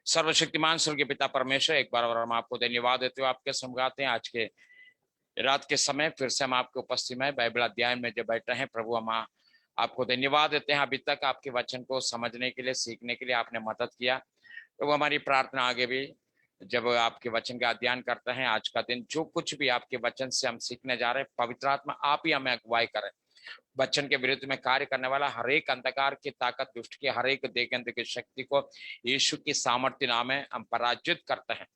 सर्वशक्तिमान स्वर्गीय पिता परमेश्वर, एक बार और हम आपको धन्यवाद देते हुए आपके समगाते हैं। आज के रात के समय फिर से हम आपके उपस्थित में बाइबल अध्ययन में जो बैठे हैं, प्रभु हम आपको धन्यवाद देते हैं। अभी तक आपके वचन को समझने के लिए, सीखने के लिए आपने मदद किया। प्रभु हमारी प्रार्थना आगे भी जब आपके वचन का अध्ययन करते हैं, आज का दिन जो कुछ भी आपके वचन से हम सीखने जा रहे हैं, पवित्र आत्मा आप ही हमें अगुवाई करें। वचन के विरुद्ध में कार्य करने वाला हर एक अंधकार की ताकत, दुष्ट की हर एक देखंत की शक्ति को यीशु की सामर्थ्य नाम में हम पराजित करते हैं।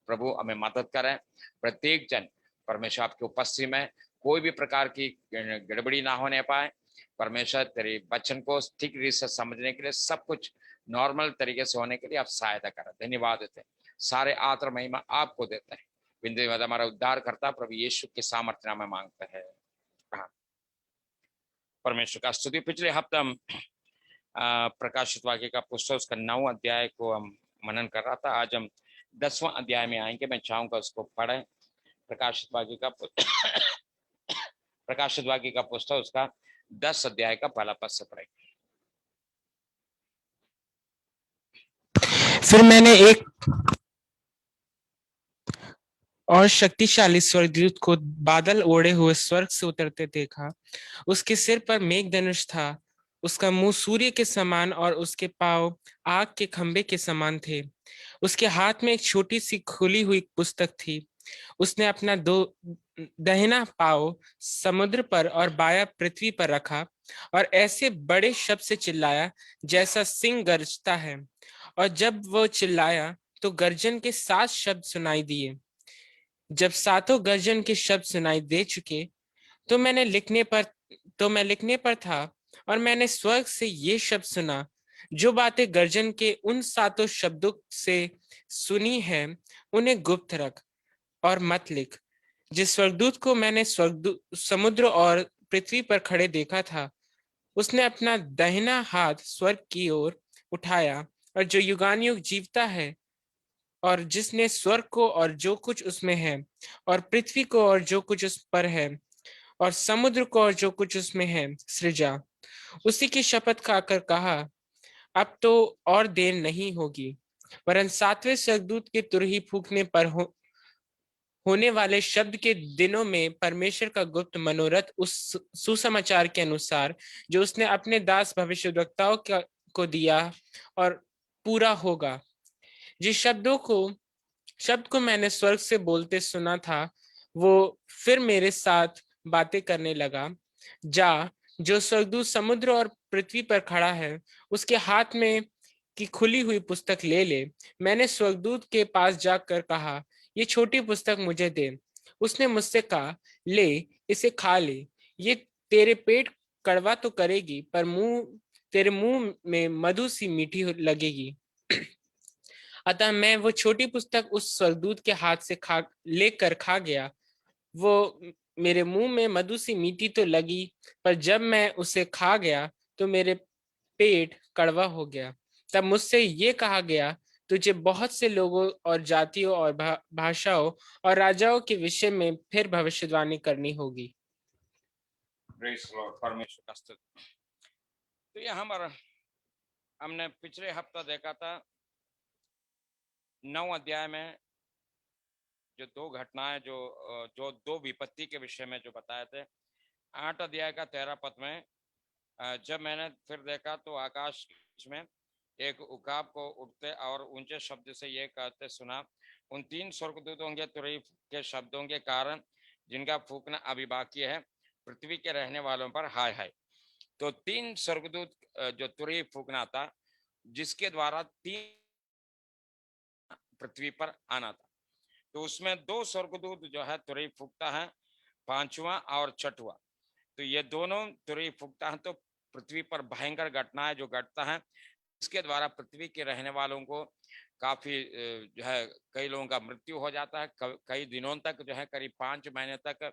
प्रभु हमें मदद करें। प्रत्येक जन परमेश्वर आपके उपस्थिति में कोई भी प्रकार की गड़बड़ी ना होने पाए। परमेश्वर तेरे वचन को ठीक रीति से समझने के लिए, सब कुछ नॉर्मल तरीके से होने के लिए आप सहायता करें। धन्यवाद देते हैं, सारे आदर महिमा आपको देते हैं। बिंदु हमारा उद्धार करता प्रभु यीशु के सामर्थ्य नाम में मांगते हैं। परमेश्वर का स्तुति। पिछले हफ्ते हम प्रकाशित वाक्य का पुस्तक उसका 9 अध्याय को हम मनन कर रहा था। आज हम 10वां अध्याय में आएंगे। मैं चाहूंगा उसको पढ़ें। प्रकाशित वाक्य का पुस्तक उसका 10 अध्याय का पहला पद से पढ़ेंगे। फिर मैंने एक और शक्तिशाली स्वर्गदूत को बादल ओढ़े हुए स्वर्ग से उतरते देखा। उसके सिर पर मेघधनुष था, उसका मुंह सूर्य के समान और उसके पांव आग के खंभे के समान थे। उसके हाथ में एक छोटी सी खुली हुई पुस्तक थी। उसने अपना दाहिना पांव समुद्र पर और बायां पृथ्वी पर रखा और ऐसे बड़े शब्द से चिल्लाया जैसा सिंह गरजता है। और जब वो चिल्लाया तो गर्जन के 7 शब्द सुनाई दिए। जब सातों गर्जन के शब्द सुनाई दे चुके तो मैं लिखने पर था, और मैंने स्वर्ग से ये शब्द सुना, जो बातें गर्जन के उन सातों शब्दों से सुनी है उन्हें गुप्त रख और मत लिख। जिस स्वर्गदूत को मैंने समुद्र और पृथ्वी पर खड़े देखा था, उसने अपना दाहिना हाथ स्वर्ग की ओर उठाया, और जो युगानुयुग जीवता है, और जिसने स्वर्ग को और जो कुछ उसमें है, और पृथ्वी को और जो कुछ उस पर है, और समुद्र को और जो कुछ उसमें है सृजा, उसी की शपथ खाकर कहा, अब तो और देर नहीं होगी, वरन 7वें स्वर्गदूत के तुरही फूंकने पर होने वाले शब्द के दिनों में परमेश्वर का गुप्त मनोरथ उस सुसमाचार के अनुसार जो उसने अपने दास भविष्यद्वक्ताओं को दिया और पूरा होगा। जिस शब्द को मैंने स्वर्ग से बोलते सुना था, वो फिर मेरे साथ बातें करने लगा, जा, जो स्वर्गदूत समुद्र और पृथ्वी पर खड़ा है उसके हाथ में की खुली हुई पुस्तक ले ले। मैंने स्वर्गदूत के पास जाकर कहा, ये छोटी पुस्तक मुझे दे। उसने मुझसे कहा, ले, इसे खा ले, ये तेरे पेट कड़वा तो करेगी, पर तेरे मुंह में मधु सी मीठी लगेगी। अतः मैं वो छोटी पुस्तक उस स्वर्गदूत के हाथ से लेकर खा गया। वो मेरे मुंह में मधु सी मीठी तो लगी, पर जब मैं उसे खा गया तो मेरे पेट कड़वा हो गया। तब मुझसे ये कहा गया, तुझे बहुत से लोगों और जातियों और भाषाओं और राजाओं के विषय में फिर भविष्यवाणी करनी होगी। परमेश्वर का स्तुति। तो ये हमने पिछले हफ्ता देखा था 9 अध्याय में जो 2 घटनाएं जो 2 विपत्ति के विषय में जो बताए थे। 8 अध्याय का 13 पद में जब मैंने फिर देखा तो आकाश में एक उकाब को उठते और ऊंचे शब्द से ये कहते सुना, उन 3 स्वर्गदूतों के तुरही के शब्दों के कारण जिनका फूकना अभी बाकी है, पृथ्वी के रहने वालों पर हाय हाय। तो 3 स्वर्गदूत जो तुरही फूकना था, जिसके द्वारा 3 पृथ्वी पर आना था। तो उसमें 2 स्वर्गदूत जो है तुरही फूकता है, 5वां और 6वां। तो ये दोनों तुरही फूकता है तो पृथ्वी पर भयंकर घटनाएं जो घटता है, इसके द्वारा पृथ्वी के रहने वालों को काफी जो है कई लोगों का मृत्यु हो जाता है। कई दिनों तक जो है करीब 5 महीने तक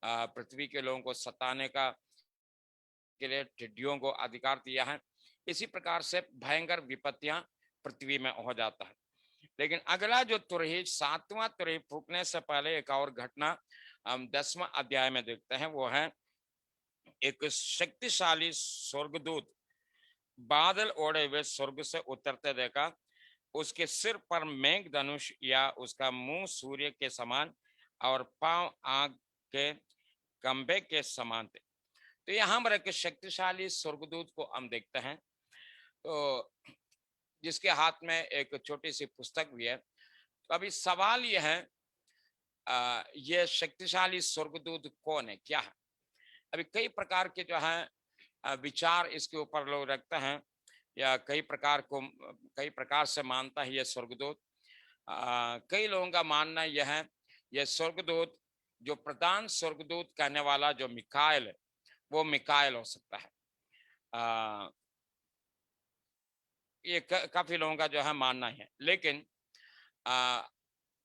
पृथ्वी के लोगों को सताने के लिए टिड्डियों को अधिकार दिया है। इसी प्रकार से भयंकर विपत्तियां पृथ्वी में हो जाता है। लेकिन अगला जो तुरही 7वां तुरही फूकने से पहले एक और घटना हम 10वां अध्याय में देखते हैं। वो है एक शक्तिशाली स्वर्गदूत बादल ओढ़े हुए स्वर्ग से उतरते देखा। उसके सिर पर मेघधनुष या उसका मुंह सूर्य के समान और पांव आग के खंभे के समान थे। तो यहाँ पर एक शक्तिशाली स्वर्गदूत को हम देखते हैं, तो जिसके हाथ में एक छोटी सी पुस्तक भी है। तो अभी सवाल यह है, ये शक्तिशाली स्वर्गदूत कौन है, क्या है? अभी कई प्रकार के जो है विचार इसके ऊपर लोग रखते हैं, या कई प्रकार से मानता है ये स्वर्गदूत। कई लोगों का मानना यह है, ये स्वर्गदूत जो प्रधान स्वर्गदूत कहने वाला जो मिकाएल है, वो मिकाएल हो सकता है। ये काफी लोगों का जो है मानना है। लेकिन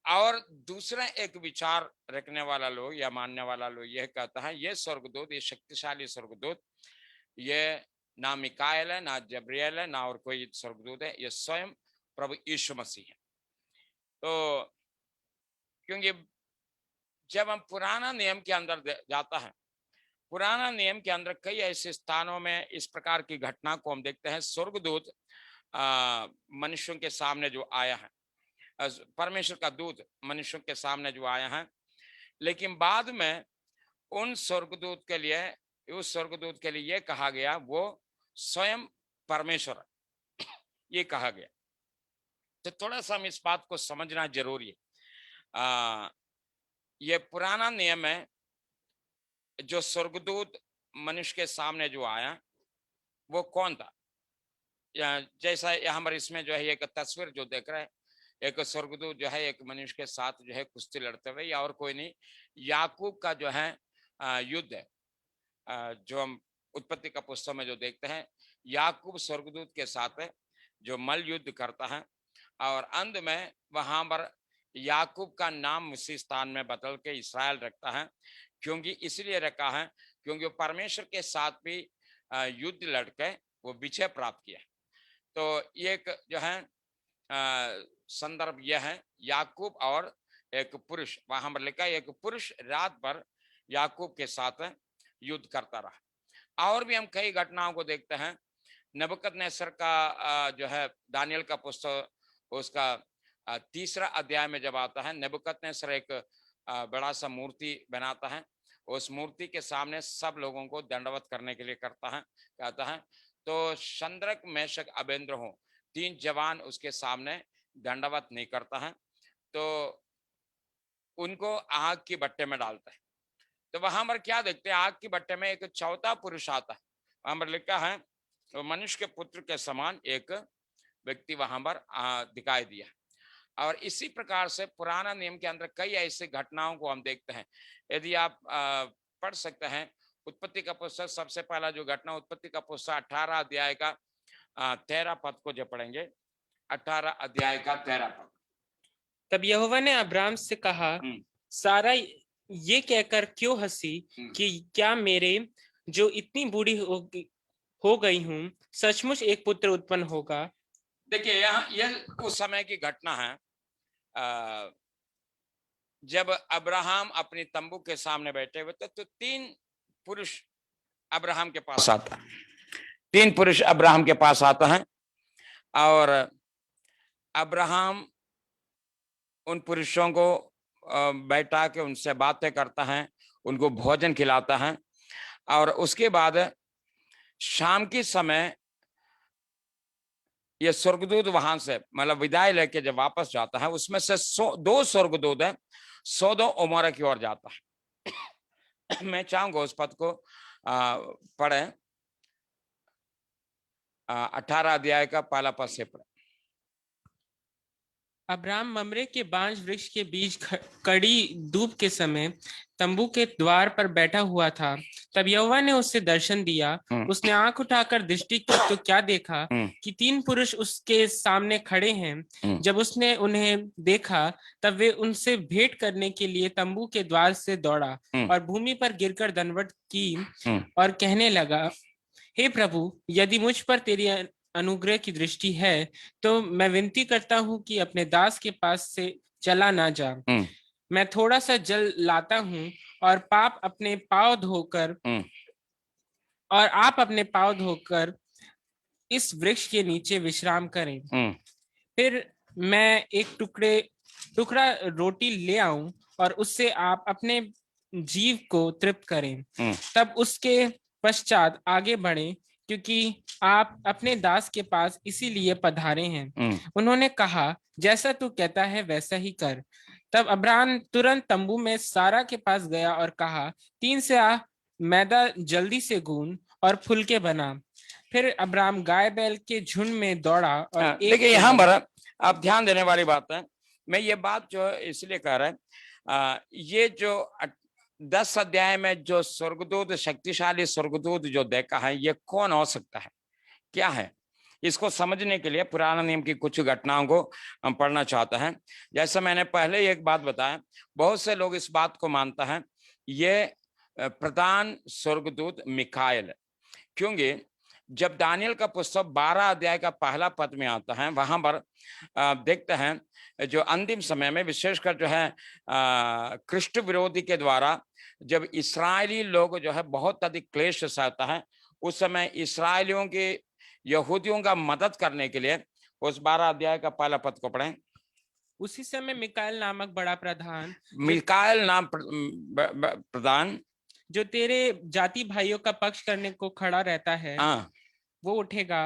और दूसरा एक विचार रखने वाला लोग या मानने वाला लोग यह कहता है, ये स्वर्गदूत, ये शक्तिशाली स्वर्गदूत, ये ना मिकाएल है, ना जब्रियल है, ना और कोई स्वर्गदूत है, ये स्वयं प्रभु यीशु मसीह है। तो क्योंकि जब हम पुराना नियम के अंदर जाता है, पुराना नियम के अंदर कई ऐसे स्थानों में इस प्रकार की घटना को हम देखते हैं। स्वर्गदूत मनुष्यों के सामने जो आया है, परमेश्वर का दूत मनुष्यों के सामने जो आया है, लेकिन बाद में उस स्वर्गदूत के लिए ये कहा गया वो स्वयं परमेश्वर है, ये कहा गया। तो थोड़ा सा हम इस बात को समझना जरूरी है। ये पुराना नियम है, जो स्वर्गदूत मनुष्य के सामने जो आया वो कौन था? जैसा यहाँ पर इसमें जो है एक तस्वीर जो देख रहे हैं, एक स्वर्गदूत जो है एक मनुष्य के साथ जो है कुश्ती लड़ते हुए, या और कोई नहीं, याकूब का जो है युद्ध है, जो हम उत्पत्ति का पुस्तक में जो देखते हैं, याकूब स्वर्गदूत के साथ है जो मल युद्ध करता है, और अंत में वहां पर याकूब का नाम उसी स्थान में बदल के इसराइल रखता है। क्योंकि इसलिए रखा है क्योंकि वो परमेश्वर के साथ भी युद्ध लड़के वो विजय प्राप्त किया। तो एक जो है संदर्भ यह है, याकूब और एक पुरुष, वहां पर लिखा है एक पुरुष रात भर याकूब के साथ युद्ध करता रहा। और भी हम कई घटनाओं को देखते हैं। नबूकदनेस्सर का जो है दानियल का पुस्तक, उसका तीसरा अध्याय में जब आता है, नबूकदनेस्सर एक बड़ा सा मूर्ति बनाता है, उस मूर्ति के सामने सब लोगों को दंडवत करने के लिए कहता है। तो शद्रक मेशक अबेदनगो 3 जवान उसके सामने दंडवत नहीं करता है, तो उनको आग की भट्टे में डालता है। तो वहां पर क्या देखते हैं, आग की भट्टे में एक चौथा पुरुष आता है। वहां पर लिखा है तो मनुष्य के पुत्र के समान एक व्यक्ति वहां पर दिखाई दिया। और इसी प्रकार से पुराना नियम के अंदर कई ऐसी घटनाओं को हम देखते हैं। यदि आप पढ़ सकते हैं उत्पत्ति का पुस्तक, सबसे पहला जो घटना उत्पत्ति का पुस्तक 18 अध्याय का 13 पद को जो पढ़ेंगे, 18 अध्याय का 13 पद। तब यहोवा ने अब्राम से कहा, सारा ये कहकर क्यों हंसी कि क्या मेरे जो इतनी बूढ़ी हो गई हूं सचमुच एक पुत्र उत्पन्न होगा? देखिए यहाँ यह उस समय की घटना है जब अब्राहम अपनी तंबू के सामने बैठे हुए थे, तो 3 पुरुष अब्राहम के पास आता है। 3 पुरुष अब्राहम के पास आता है और अब्राहम उन पुरुषों को बैठा के उनसे बातें करता है, उनको भोजन खिलाता है। और उसके बाद शाम के समय ये स्वर्गदूत वहां से मतलब विदाई लेके जब वापस जाता है, उसमें से 2 स्वर्गदूत है सोदोम ओमोरा की ओर जाता है। मैं चाहूंगा उस पद को पढ़े, 18 अध्याय का पहला पद से पढ़े। अब्राम ममरे के बांज वृक्ष के बीच कड़ी धूप के समय तंबू के द्वार पर बैठा हुआ था। तब यहोवा ने उससे दर्शन दिया। उसने आंख उठाकर दृष्टि की तो क्या देखा कि 3 पुरुष उसके सामने खड़े हैं। जब उसने उन्हें देखा तब वे उनसे भेंट करने के लिए तंबू के द्वार से दौड़ा और भूमि पर गिरकर दंडवत की और कहने लगा, हे प्रभु, यदि मुझ पर तेरी अनुग्रह की दृष्टि है तो मैं विनती करता हूं कि अपने दास के पास से चला ना जा। मैं थोड़ा सा जल लाता हूं और आप अपने पांव धोकर इस वृक्ष के नीचे विश्राम करें। फिर मैं एक टुकड़ा रोटी ले आऊं और उससे आप अपने जीव को तृप्त करें। तब उसके पश्चात आगे बढ़े, क्योंकि आप अपने दास के पास इसीलिए पधारे हैं। उन्होंने कहा, जैसा तू कहता है वैसा ही कर। तब अब्राहम तुरंत तंबू में सारा के पास गया और कहा, 3 सेर मैदा जल्दी से गूंद और फुलके बना। फिर अब्राहम गाय बैल के झुंड में दौड़ा और देखिए यहाँ पर आप ध्यान देने वाली बात है। मैं ये बात जो है इसलिए कह रहा है, ये जो 10 अध्याय में जो स्वर्गदूत, शक्तिशाली स्वर्गदूत जो देखा है, ये कौन हो सकता है, क्या है, इसको समझने के लिए पुराना नियम की कुछ घटनाओं को हम पढ़ना चाहते हैं। जैसा मैंने पहले एक बात बताया, बहुत से लोग इस बात को मानता है ये प्रधान स्वर्गदूत मिकाएल है, क्योंकि जब दानियल का पुस्तक 12 अध्याय का पहला पद में आता है, वहां पर देखते हैं जो अंतिम समय में विशेषकर जो है कृष्ण विरोधी के द्वारा जब इस्राएली लोग जो है बहुत अधिक क्लेश सहता है, उस समय इस्राएलियों के यहूदियों का मदद करने के लिए उस 12 अध्याय का पहला पद को पढ़ें। उसी समय मिकाएल नामक बड़ा प्रधान, मिकाएल नाम प्रधान, जो तेरे जाति भाइयों का पक्ष करने को खड़ा रहता है, वो उठेगा।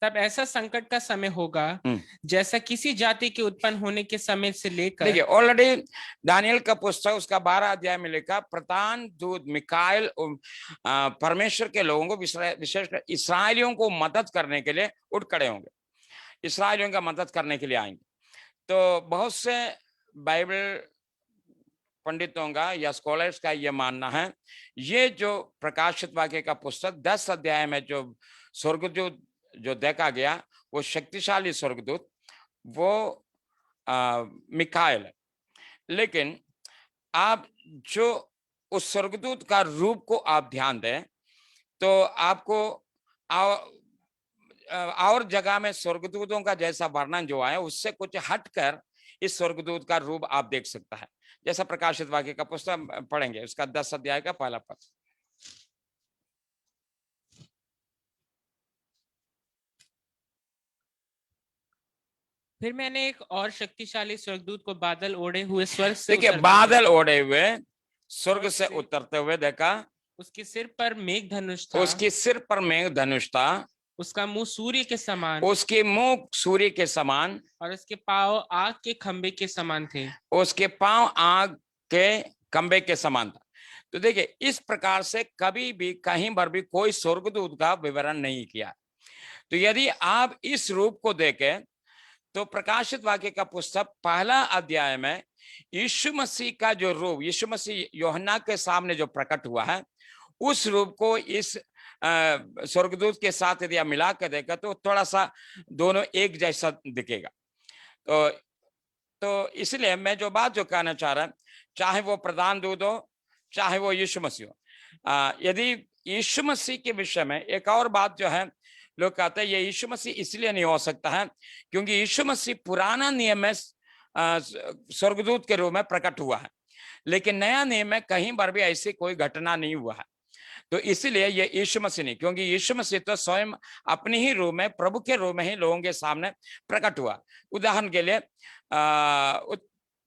तब ऐसा संकट का समय होगा जैसा किसी जाति के उत्पन्न होने के समय से लेकर। देखिए ऑलरेडी दानियल का पुस्तक उसका 12 अध्याय में लिखा, प्रधान दूत मिकाएल परमेश्वर के लोगों को, विशेषकर इस्राएलियों को मदद करने के लिए उठ खड़े होंगे, इस्राएलियों का मदद करने के लिए आएंगे। तो बहुत से बाइबल पंडितों का या स्कॉलर्स का ये मानना है, ये जो प्रकाशित वाक्य का पुस्तक 10 अध्याय में जो स्वर्गदूत जो देखा गया, वो शक्तिशाली स्वर्गदूत, वो मिकाएल है। लेकिन आप जो उस स्वर्गदूत का रूप को आप ध्यान दें तो आपको और जगह में स्वर्गदूतों का जैसा वर्णन जो है उससे कुछ हटकर इस स्वर्गदूत का रूप आप देख सकता है। जैसा प्रकाशित वाक्य का पुस्तक पढ़ेंगे, उसका 10 अध्याय का पहला पद। फिर मैंने एक और शक्तिशाली स्वर्गदूत को बादल ओढ़े हुए स्वर्ग से, देखिए बादल ओढ़े हुए स्वर्ग से उतरते हुए देखा। उसके सिर पर मेघ धनुष था, उसके सिर पर मेघ धनुष था, उसका मुंह सूर्य के समान, उसके मुंह सूर्य के समान, और उसके पांव आग के खंबे के समान थे। उसके पांव आग के खंबे के समान था। तो देखिए इस प्रकार से कभी भी कहीं पर भी कोई स्वर्गदूत का विवरण नहीं किया। तो यदि आप इस रूप को देखें तो प्रकाशित वाक्य का पुस्तक पहला अध्याय में यीशु मसीह का जो रूप, यीशु मसीह यूहन्ना के सामने जो प्रकट हुआ है, उस रूप को इस स्वर्गदूत के साथ यदि आप मिला कर देखा तो थोड़ा सा दोनों एक जैसा दिखेगा। तो इसलिए मैं जो बात जो कहना चाह रहा, चाहे वो प्रधान दूत हो, चाहे वो यीशु मसीह हो, यदि यीशु मसीह के विषय में एक और बात जो है, लोग कहते हैं ये यीशु मसीह इसलिए नहीं हो सकता है क्योंकि यीशु मसीह पुराना नियम में स्वर्गदूत के रूप में प्रकट हुआ है, लेकिन नया नियम में कहीं पर भी ऐसी कोई घटना नहीं हुआ है। तो इसलिए ये यीशु मसीह नहीं, क्योंकि यीशु मसीह तो स्वयं अपने ही रूप में, प्रभु के रूप में ही लोगों के सामने प्रकट हुआ। उदाहरण के लिए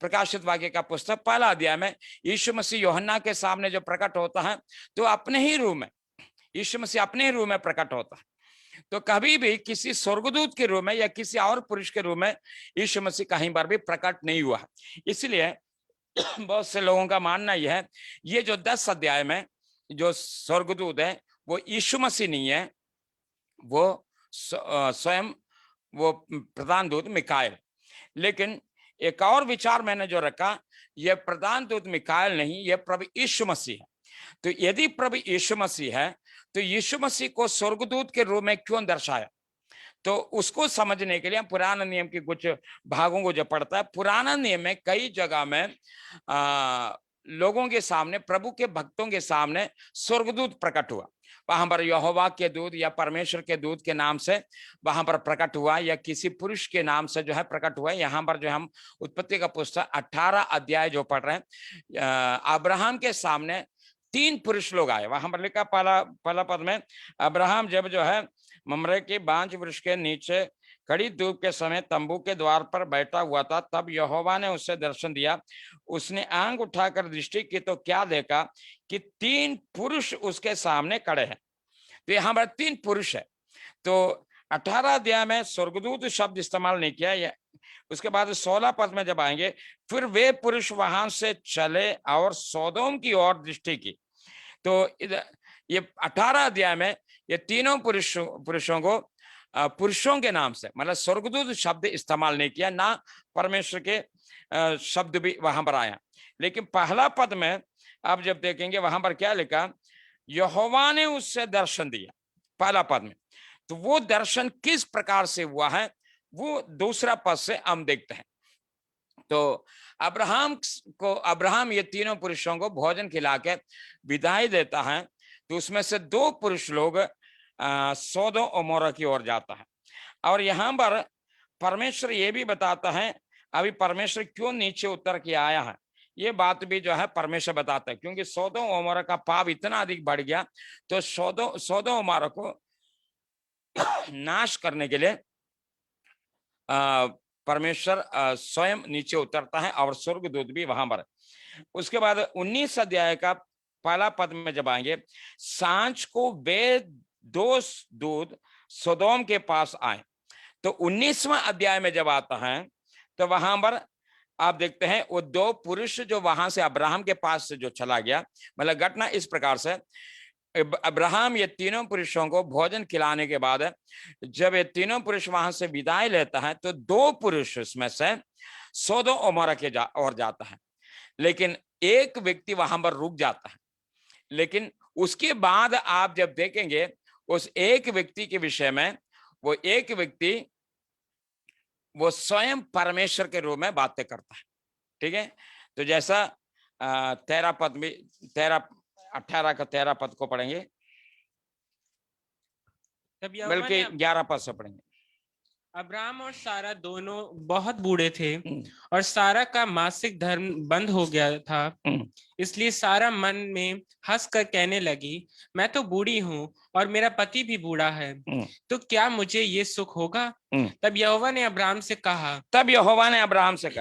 प्रकाशित वाक्य का पुस्तक पहला अध्याय में यीशु मसीह यूहन्ना के सामने जो प्रकट होता है तो अपने ही रूप में, यीशु मसीह अपने ही रूप में प्रकट होता है। तो कभी भी किसी स्वर्गदूत के रूप में या किसी और पुरुष के रूप में यीशु मसीह कहीं पर भी प्रकट नहीं हुआ है। इसलिए बहुत से लोगों का मानना यह है ये जो 10 अध्याय में जो स्वर्गदूत है वो यीशु मसीह नहीं है, वो स्वयं वो प्रधान दूत मिकाएल। लेकिन एक और विचार मैंने जो रखा, यह प्रधान दूत मिकाएल नहीं, यह प्रभु यीशु मसीह है। तो यदि प्रभु यीशु मसीह है तो यीशु मसीह को स्वर्गदूत के रूप में क्यों दर्शाया? तो उसको समझने के लिए हम पुराना नियम के कुछ भागों को जो पढ़ता है, पुराना नियम में कई जगह में लोगों के सामने, प्रभु के भक्तों के सामने स्वर्गदूत प्रकट हुआ। वहां पर यहोवा के दूत या परमेश्वर के दूत के नाम से वहां पर प्रकट हुआ, या किसी पुरुष के नाम से जो है प्रकट हुआ। यहाँ पर जो हम उत्पत्ति का पुस्तक 18 अध्याय जो पढ़ रहे हैं, अब्राहम के सामने 3 पुरुष लोग आए। वहां पर लिखा पहला पद में, अब्राहम जब जो है ममरे की बांज वृक्ष के नीचे कड़ी धूप के समय तंबू के द्वार पर बैठा हुआ था। तब यहोवा ने उसे दर्शन दिया। उसने आंख उठाकर दृष्टि की तो क्या देखा कि 3 पुरुष उसके सामने खड़े हैं। तो यहाँ पर 3 पुरुष है। तो 18 अध्याय में स्वर्गदूत शब्द इस्तेमाल नहीं किया। उसके बाद 16 पद में जब आएंगे, फिर वे पुरुष वहां से चले और सोदोम की ओर दृष्टि की। तो ये 18 अध्याय में ये तीनों पुरुषों को पुरुषों के नाम से, मतलब स्वर्गदूत शब्द इस्तेमाल नहीं किया, ना परमेश्वर के शब्द भी वहां पर आया। लेकिन पहला पद में आप जब देखेंगे वहां पर क्या लिखा, यहोवा ने उससे दर्शन दिया, पहला पद में। तो वो दर्शन किस प्रकार से हुआ है वो दूसरा पद से हम देखते हैं। तो अब्राहम ये तीनों पुरुषों को भोजन खिला के विदाई देता है। तो उसमें से 2 पुरुष लोग सोदोम और मोरा की ओर जाता है। और यहाँ पर परमेश्वर ये भी बताता है, अभी परमेश्वर क्यों नीचे उतर के आया है, ये बात भी जो है परमेश्वर बताता है। क्योंकि सोदोम और मोरा का पाप इतना अधिक बढ़ गया, तो सोदोम और मोरा को नाश करने के लिए परमेश्वर स्वयं नीचे उतरता है और स्वर्गदूत भी वहां पर। उसके बाद 19 अध्याय का पहला पद में जब आएंगे, सांझ को वे 2 दूत सोदोम के पास आए। तो 19वां अध्याय में जब आता है तो वहां पर आप देखते हैं वो 2 पुरुष जो वहां से अब्राहम के पास से जो चला गया, मतलब घटना इस प्रकार से, अब्राहम ये तीनों पुरुषों को भोजन खिलाने के बाद जब ये तीनों पुरुष वहां से विदाई लेता है तो 2 पुरुष उसमें से सोदोम और मोरा के ओर जाता है। लेकिन एक व्यक्ति वहां पर रुक जाता है। लेकिन उसके बाद आप जब देखेंगे उस एक व्यक्ति के विषय में, वो एक व्यक्ति वो स्वयं परमेश्वर के रूप में बातें करता है। ठीक है, तो जैसा 13 पद में 18 का 13 पद को पढ़ेंगे, बल्कि 11 पद से पढ़ेंगे। अब्राहम और सारा दोनों बहुत बूढ़े थे और सारा का मासिक धर्म बंद हो गया था। इसलिए सारा मन में हंसकर कहने लगी, मैं तो बूढ़ी हूँ और मेरा पति भी बूढ़ा है, तो क्या मुझे ये सुख होगा? तब यहोवा ने अब्राहम से कहा,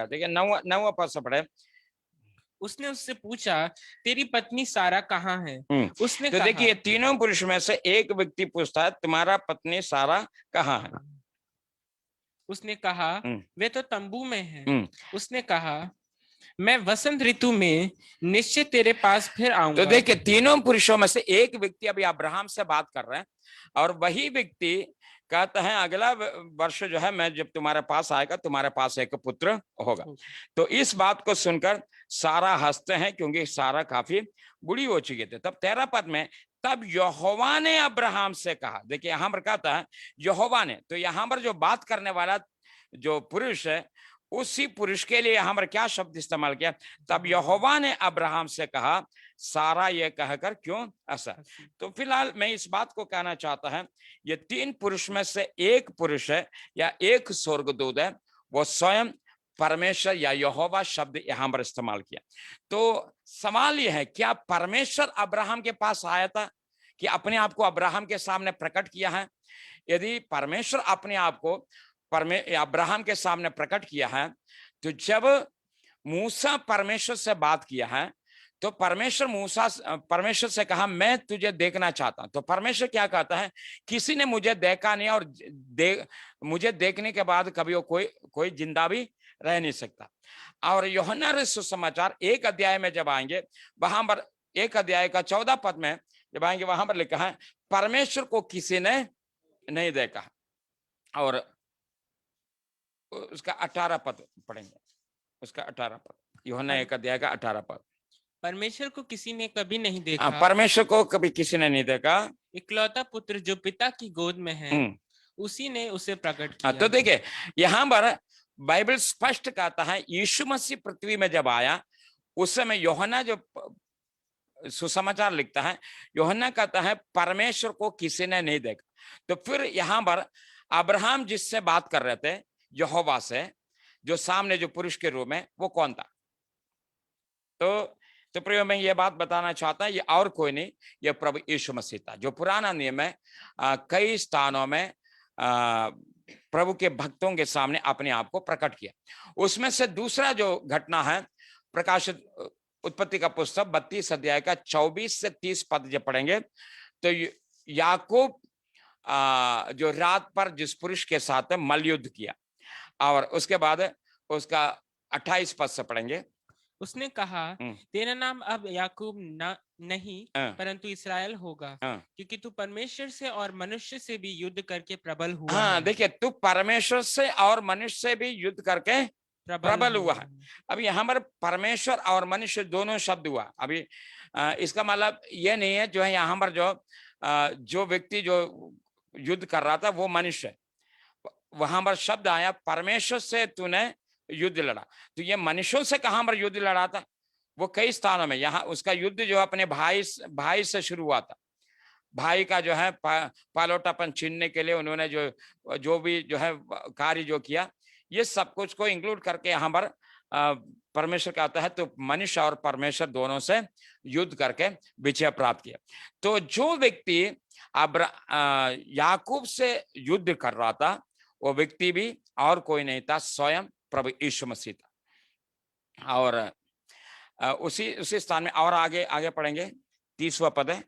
देखिए 9वां पद से पढ़े। उसने उससे पूछा, तेरी पत्नी सारा कहाँ है? उसने तो देखिए तीनों पुरुष में से एक व्यक्ति पूछता है, तुम्हारा पत्नी सारा कहाँ है? उसने कहा, वे तो तंबू में है। उसने कहा, मैं वसंत ऋतु में निश्चय तेरे पास फिर आऊंगा। तो देखिए तीनों पुरुषों में से एक व्यक्ति अभी अब्राहम से बात कर रहे हैं और वही व्यक्ति कहता है अगला वर्ष जो है मैं जब तुम्हारे पास आएगा तुम्हारे पास एक पुत्र होगा। तो इस बात को सुनकर सारा हंसते हैं क्योंकि सारा काफी बूढ़ी हो चुकी थी। तब 13 पद में, तब यहोवा ने अब्राहम से कहा। देखिए यहां पर कहता है यहोवा ने, तो यहां पर जो बात करने वाला जो पुरुष है उसी पुरुष के लिए यहां पर क्या शब्द इस्तेमाल किया, तब यहोवा ने अब्राहम से कहा, सारा ये कहकर क्यों ऐसा। तो फिलहाल मैं इस बात को कहना चाहता है, ये 3 पुरुष में से एक पुरुष है या एक स्वर्गदूत है, वो स्वयं परमेश्वर या यहोवा शब्द यहां पर इस्तेमाल किया। तो सवाल यह है, क्या परमेश्वर अब्राहम के पास आया था कि अपने आप को अब्राहम के सामने प्रकट किया है? यदि परमेश्वर अपने आप को अब्राहम के सामने प्रकट किया है, तो जब मूसा परमेश्वर से बात किया है तो परमेश्वर से कहा मैं तुझे देखना चाहता हूं। तो परमेश्वर क्या कहता है, किसी ने मुझे देखा नहीं और मुझे देखने के बाद कभी वो कोई जिंदा भी रह नहीं सकता। और यूहन्ना सुसमाचार 1 अध्याय में जब आएंगे, वहां पर 1 अध्याय का 14 पद में जब आएंगे, वहां पर लिखा है परमेश्वर को किसी ने नहीं देखा। और उसका 18 पद पढ़ेंगे, उसका 18 पद, यूहन्ना 1 अध्याय का 18 पद। परमेश्वर को किसी ने कभी नहीं देखा, परमेश्वर को कभी किसी ने नहीं देखा, इकलौता पुत्र जो पिता की गोद में है उसी ने उसे प्रकट किया। तो देखिए यहां पर बाइबल स्पष्ट कहता है यीशु मसीह पृथ्वी में जब आया उस समय यूहन्ना जो सुसमाचार लिखता है, यूहन्ना कहता है परमेश्वर को किसी ने नहीं देखा। तो फिर यहां पर अब्राहम जिससे बात कर रहे थे यहोवा से, जो सामने जो पुरुष के रूप में, वो कौन था? तो प्रिय मैं ये बात बताना चाहता हूं, ये और कोई नहीं, ये प्रभु यीशु मसीह था, जो पुराना नियम में कई स्थानों में प्रभु के भक्तों के सामने अपने आप को प्रकट किया। उसमें से दूसरा जो घटना है, प्रकाशित उत्पत्ति का पुस्तक 32 अध्याय का 24 से 30 पद जब पढ़ेंगे तो याकूब जो रात पर जिस पुरुष के साथ मल्लयुद्ध किया, और उसके बाद उसका 28 पद से पढ़ेंगे। उसने कहा, तेरा नाम अब याकूब नहीं परंतु इसराइल होगा, क्योंकि तू परमेश्वर से और मनुष्य से भी युद्ध करके प्रबल हुआ है। देखिए, तू परमेश्वर से और मनुष्य से भी युद्ध करके प्रबल हुआ है। अभी यहाँ पर परमेश्वर और मनुष्य दोनों शब्द हुआ। अभी इसका मतलब ये नहीं है जो है यहाँ पर जो व्यक्ति जो युद्ध कर रहा था वो मनुष्य है। वहां पर शब्द आया परमेश्वर से तूने युद्ध लड़ा। तो ये मनुष्यों से कहां पर युद्ध लड़ा था? वो कई स्थानों में। यहाँ उसका युद्ध जो अपने भाई से शुरू हुआ था। भाई का जो है पालोटापन छीनने के लिए उन्होंने जो भी जो है कार्य जो किया, ये सब कुछ को इंक्लूड करके यहाँ पर परमेश्वर कहता है तो मनुष्य और परमेश्वर दोनों से युद्ध करके विजय प्राप्त किया। तो जो व्यक्ति अब याकूब से युद्ध कर रहा था वो व्यक्ति भी और कोई नहीं था, स्वयं प्रभु यीशु मसीह था। और उसी स्थान में और आगे पढ़ेंगे, 30वां पद है।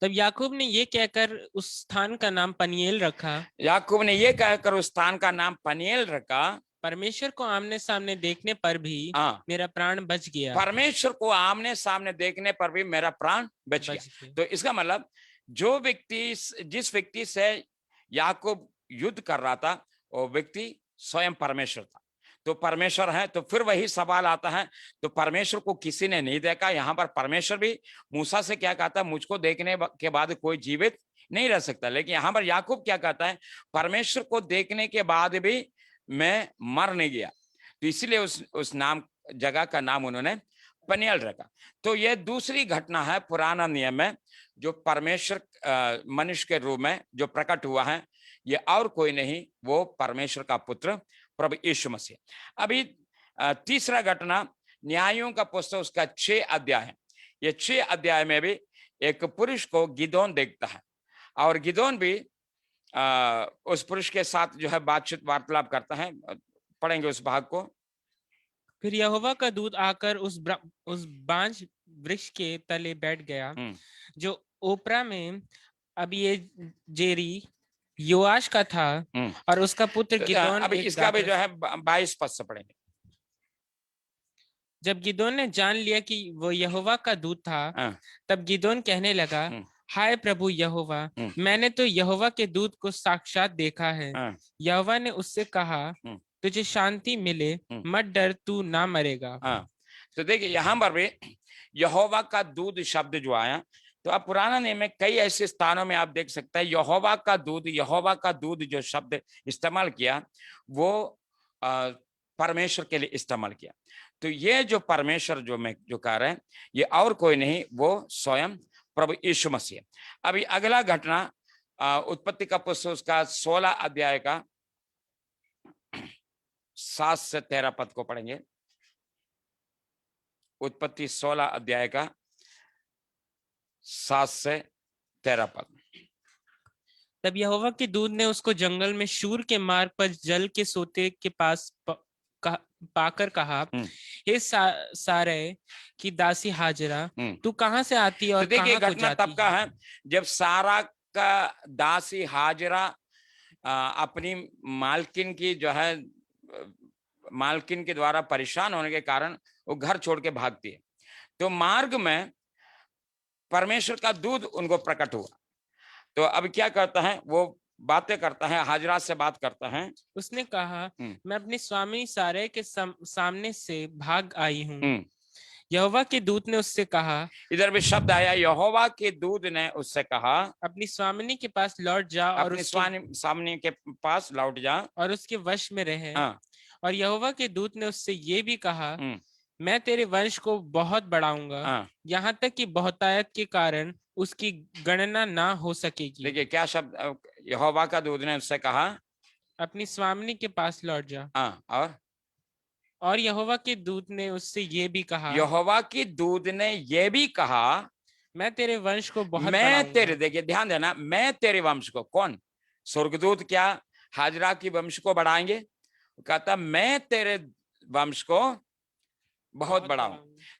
तब याकूब ने ये कहकर उस स्थान का नाम पनिएल रखा। याकूब ने ये कहकर उस स्थान का नाम पनिएल रखा, परमेश्वर को आमने सामने देखने पर भी मेरा प्राण बच गया। परमेश्वर को आमने सामने देखने पर भी मेरा प्राण बच गया। तो इसका मतलब जो व्यक्ति जिस व्यक्ति से याकूब युद्ध कर रहा था वो व्यक्ति स्वयं परमेश्वर था। तो परमेश्वर है तो फिर वही सवाल आता है, तो परमेश्वर को किसी ने नहीं देखा। यहाँ पर परमेश्वर भी मूसा से क्या कहता है, मुझको देखने के बाद कोई जीवित नहीं रह सकता। लेकिन यहाँ पर याकूब क्या कहता है, परमेश्वर को देखने के बाद भी मैं मर नहीं गया। तो इसलिए उस नाम जगह का नाम उन्होंने पनिएल रखा। तो यह दूसरी घटना है पुराना नियम में जो परमेश्वर मनुष्य के रूप में जो प्रकट हुआ है, ये और कोई नहीं, वो परमेश्वर का पुत्र प्रभु यीशु मसीह। अभी तीसरा घटना न्यायों का पुस्तक उसका 6 अध्याय है। ये 6 अध्याय में भी एक पुरुष को गिदोन देखता है और गिदोन भी उस पुरुष के साथ जो है बातचीत वार्तालाप करता है। पढ़ेंगे उस भाग को। फिर यहोवा का दूत आकर उस बांझ वृक्ष के तले बैठ गया जो ओपरा में अबीएजेरी योआश का था और उसका पुत्र गिदोन। अभी इसका भी जो है 22 पद से पढ़ेंगे। जब गिदोन ने जान लिया कि वो यहोवा का दूत था, तब गिदोन कहने लगा, हाय प्रभु यहोवा, मैंने तो यहोवा के दूत को साक्षात देखा है। यहोवा ने उससे कहा, तुझे शांति मिले, मत डर, तू ना मरेगा। तो देखिए यहाँ पर भी यहोवा का दूत शब्द जो आया, तो आप पुराना नियम में कई ऐसे स्थानों में आप देख सकते हैं यहोवा का दूत जो शब्द इस्तेमाल किया वो परमेश्वर के लिए इस्तेमाल किया। तो ये जो परमेश्वर जो कह रहे हैं ये और कोई नहीं, वो स्वयं प्रभु यीशु मसीह। अभी अगला घटना उत्पत्ति का पुस्तक उसका 16 अध्याय का 7 से 13 पद को पढ़ेंगे। उत्पत्ति 16 अध्याय का 7 से 13 पद। तब यहोवा के दूत ने उसको जंगल में शूर के मार्ग पर जल के सोते के पास पाकर कहा, हे सारे की दासी हाजरा, तू कहां से आती और तो कहां को घटना जाती तब का है जब सारा का दासी हाजरा अपनी मालकिन की जो है मालकिन के द्वारा परेशान होने के कारण वो घर छोड़ के भागती है। तो मार्ग में परमेश्वर का दूत उनको प्रकट हुआ। तो अब क्या करता है, वो बातें करता है, हाजरा से बात करता है। उसने कहा, मैं अपने स्वामी सारे के सामने से भाग आई हूँ। यहोवा के दूत ने उससे कहा, इधर भी शब्द आया, यहोवा के दूत ने उससे कहा, अपनी स्वामिनी के पास लौट जा और अपनी स्वामिनी के पास लौट जा और उसके वश में रहे। और यहोवा के दूत ने उससे ये भी कहा, मैं तेरे वंश को बहुत बढ़ाऊंगा, यहाँ तक कि बहुतायत के कारण उसकी गणना ना हो सकेगी। देखिए क्या शब्द, यहोवा का दूत ने उससे कहा, अपनी स्वामिनी के पास लौट जा। और यहोवा के दूत ने उससे ये भी कहा, यहोवा की दूत ने ये भी कहा, मैं तेरे वंश को बहुत देखिए ध्यान देना, मैं तेरे वंश को, कौन? स्वर्गदूत क्या हाजरा की वंश को बढ़ाएंगे? कहता मैं तेरे वंश को बहुत बढ़ाऊं।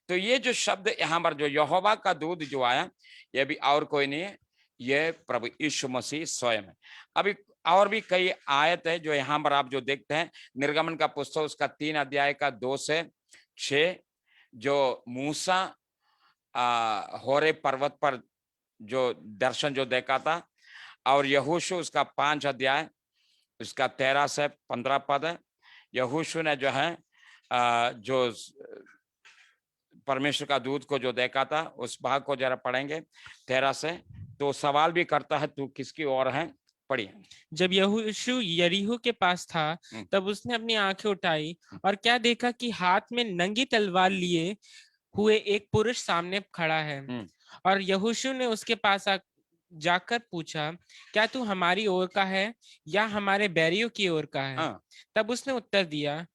तो ये जो शब्द यहाँ पर जो यहोवा का दूध जो आया, ये भी और कोई नहीं है, ये प्रभु यीशु मसीह स्वयं है। अभी और भी कई आयत है जो यहाँ पर आप जो देखते हैं, निर्गमन का पुस्तक उसका 3 अध्याय का 2 से 6, जो मूसा होरे पर्वत पर जो दर्शन जो देखा था, और यहोशू उसका 5 अध्याय उसका 13 से 15 पद है। यहोशू ने जो है जो परमेश्वर का दूत को जो देखा था, उस भाग को जरा पढ़ेंगे 13 से। तो सवाल भी करता है तू किसकी ओर है, पढ़िए। जब यहोशू यरीहो के पास था, तब उसने अपनी आंखें उठाई और क्या देखा कि हाथ में नंगी तलवार लिए हुए एक पुरुष सामने खड़ा है। और यहोशू ने उसके पास जाकर पूछा, क्या तू हमारी ओर का है या हमारे बैरियों की ओर का है? तब उसने उत्तर दिया,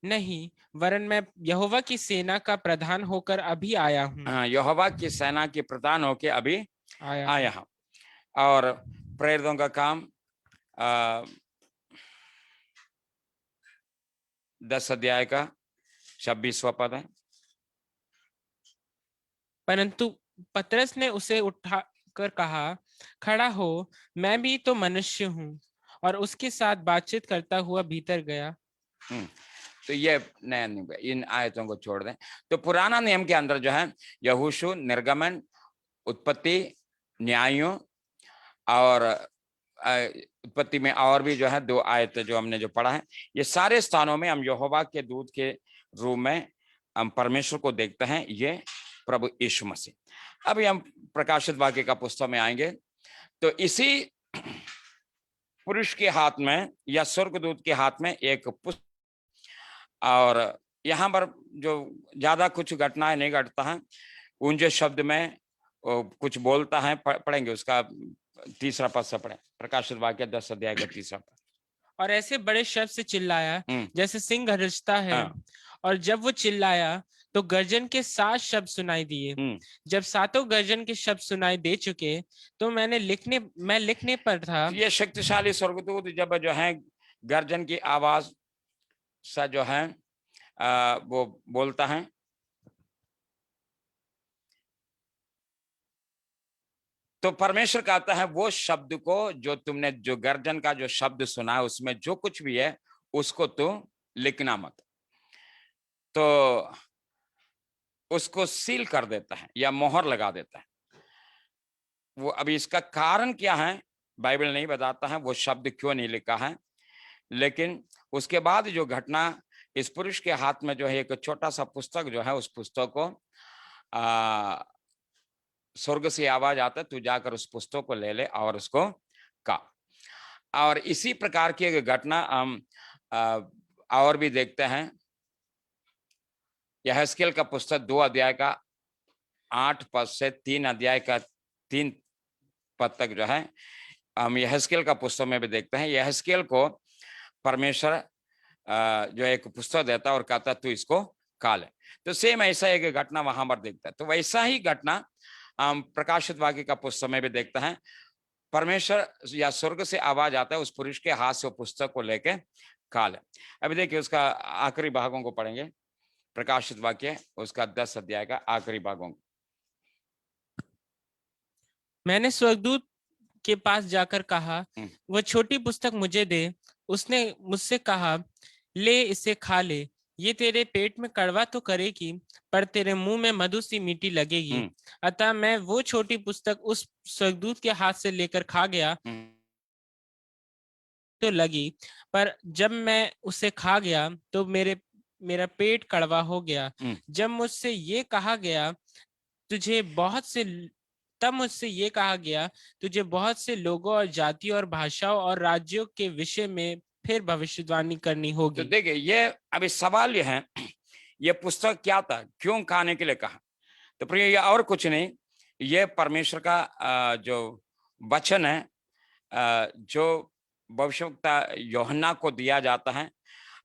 नहीं, वरन मैं यहोवा की सेना का प्रधान होकर अभी आया हूँ। यहोवा की सेना के प्रधान होकर अभी आया हूँ। और प्रेरितों का काम 10 अध्याय का 26वां पद है। परंतु पतरस ने उसे उठाकर कहा, खड़ा हो, मैं भी तो मनुष्य हूँ। और उसके साथ बातचीत करता हुआ भीतर गया। तो ये नया नियम, इन आयतों को छोड़ दें। तो पुराना नियम के अंदर जो है यहोशू, निर्गमन, उत्पत्ति, न्यायों और उत्पत्ति में और भी जो है 2 आयत जो हमने जो पढ़ा है, ये सारे स्थानों में हम यहोवा के दूत के रूप में हम परमेश्वर को देखते हैं, ये प्रभु यीशु मसीह। अभी हम प्रकाशित वाक्य का पुस्तक में आएंगे। तो इसी पुरुष के हाथ में या स्वर्गदूत के हाथ में एक पुस्तक, और यहाँ पर जो ज्यादा कुछ घटनाएं नहीं घटता है, ऊंचे शब्द में कुछ बोलता है। पढ़ेंगे उसका 3 पद से, पढ़े प्रकाशित वाक्य 10 अध्याय का 3 पद। और ऐसे बड़े शब्द से चिल्लाया जैसे सिंह गरजता है। और जब वो चिल्लाया तो गर्जन के 7 शब्द सुनाई दिए। जब 7 गर्जन के शब्द सुनाई दे चुके, तो मैं लिखने पर था। ये शक्तिशाली स्वर्गदूत जब जो है गर्जन की आवाज सा जो है वो बोलता है, तो परमेश्वर कहता है वो शब्द को, जो तुमने जो गर्जन का जो शब्द सुना है, उसमें जो कुछ भी है उसको तू लिखना मत। तो उसको सील कर देता है या मोहर लगा देता है। वो अभी इसका कारण क्या है बाइबल नहीं बताता है, वो शब्द क्यों नहीं लिखा है। लेकिन उसके बाद जो घटना, इस पुरुष के हाथ में जो है एक छोटा सा पुस्तक जो है, उस पुस्तक को स्वर्ग से आवाज आता है, तू जाकर उस पुस्तक को ले ले और उसको का। और इसी प्रकार की एक घटना हम और भी देखते हैं। यहेजकेल का पुस्तक 2 अध्याय का 8 पद से 3 अध्याय का 3 पद तक जो है हम यहेजकेल का पुस्तक में भी देखते हैं। यहेजकेल को परमेश्वर जो एक पुस्तक देता और कहता तू इसको का ले। तो सेम ऐसा एक घटना वहां पर देखता है। तो वैसा ही घटना हम प्रकाशित वाक्य का पुस्तक में भी देखते हैं। परमेश्वर या स्वर्ग से आवाज आता है, उस पुरुष के हाथ से पुस्तक को लेके का ले। अभी देखिए उसका आखिरी भागों को पढ़ेंगे, प्रकाशित वाक्य उसका 10 अध्याय का आखिरी भागों। मैंने स्वर्गदूत के पास जाकर कहा, वह छोटी पुस्तक मुझे दे। उसने मुझसे कहा, ले इसे खा ले, ये तेरे पेट में कड़वा तो करेगी, पर तेरे मुंह में मधु सी मीठी लगेगी। अतः मैं वो छोटी पुस्तक उस स्वर्गदूत के हाथ से लेकर खा गया तो लगी, पर जब मैं उसे खा गया तो मेरा पेट कड़वा हो गया। जब मुझसे ये कहा गया तब मुझसे ये कहा गया, तुझे बहुत से लोगों और जातियों और भाषाओं और राज्यों के विषय में फिर भविष्यवाणी करनी होगी। तो देखिए ये अभी सवाल ये है, ये पुस्तक क्या था, क्यों खाने के लिए कहा? तो प्रिय ये और कुछ नहीं, ये परमेश्वर का जो वचन है, जो भविष्यवक्ता यूहन्ना को दिया जाता है,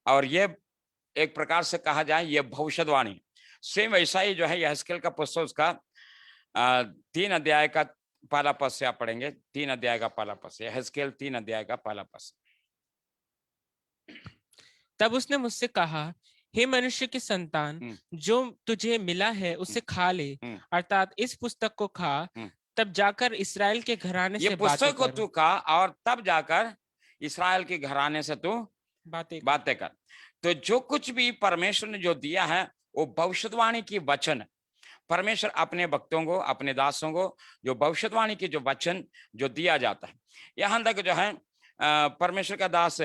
और ये एक प्रकार से कहा जाए ये भविष्यवाणी। सेम वैसा ही जो है यहेजकेल का पुस्तक उसका 3 अध्याय का पहला पद से आप पढ़ेंगे, 3 अध्याय का पहला पद से, यहेजकेल 3 अध्याय का पहला पद से। तब उसने मुझसे कहा, हे मनुष्य की संतान, जो तुझे मिला है उसे खा ले, अर्थात इस पुस्तक को खा, तब जाकर इसराइल के घराने ये से बातें पुस्तक को कर। तू खा और तब जाकर इसराइल के घराने से तू बातें कर। तो जो कुछ भी परमेश्वर ने जो दिया है वो भविष्यवाणी की वचन है। परमेश्वर अपने भक्तों को, अपने दासों को जो भविष्यवाणी की जो वचन जो दिया जाता है, यहां तक जो है परमेश्वर का दास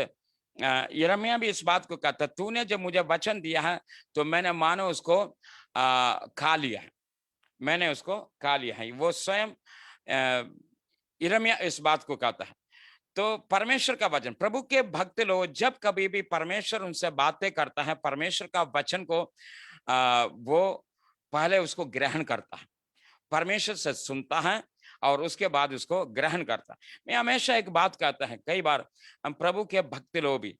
यिर्मयाह भी इस बात को कहता, तूने जब मुझे वचन दिया है तो मैंने मानो उसको खा लिया है, मैंने उसको खा लिया है। वो स्वयं यिर्मयाह इस बात को कहता है। तो परमेश्वर का वचन, प्रभु के भक्त लोग जब कभी भी परमेश्वर उनसे बातें करता है, परमेश्वर का वचन को वो पहले उसको ग्रहण करता है, परमेश्वर से सुनता है और उसके बाद उसको ग्रहण करता है। मैं हमेशा एक बात कहता है, कई बार हम प्रभु के भक्त लोग भी,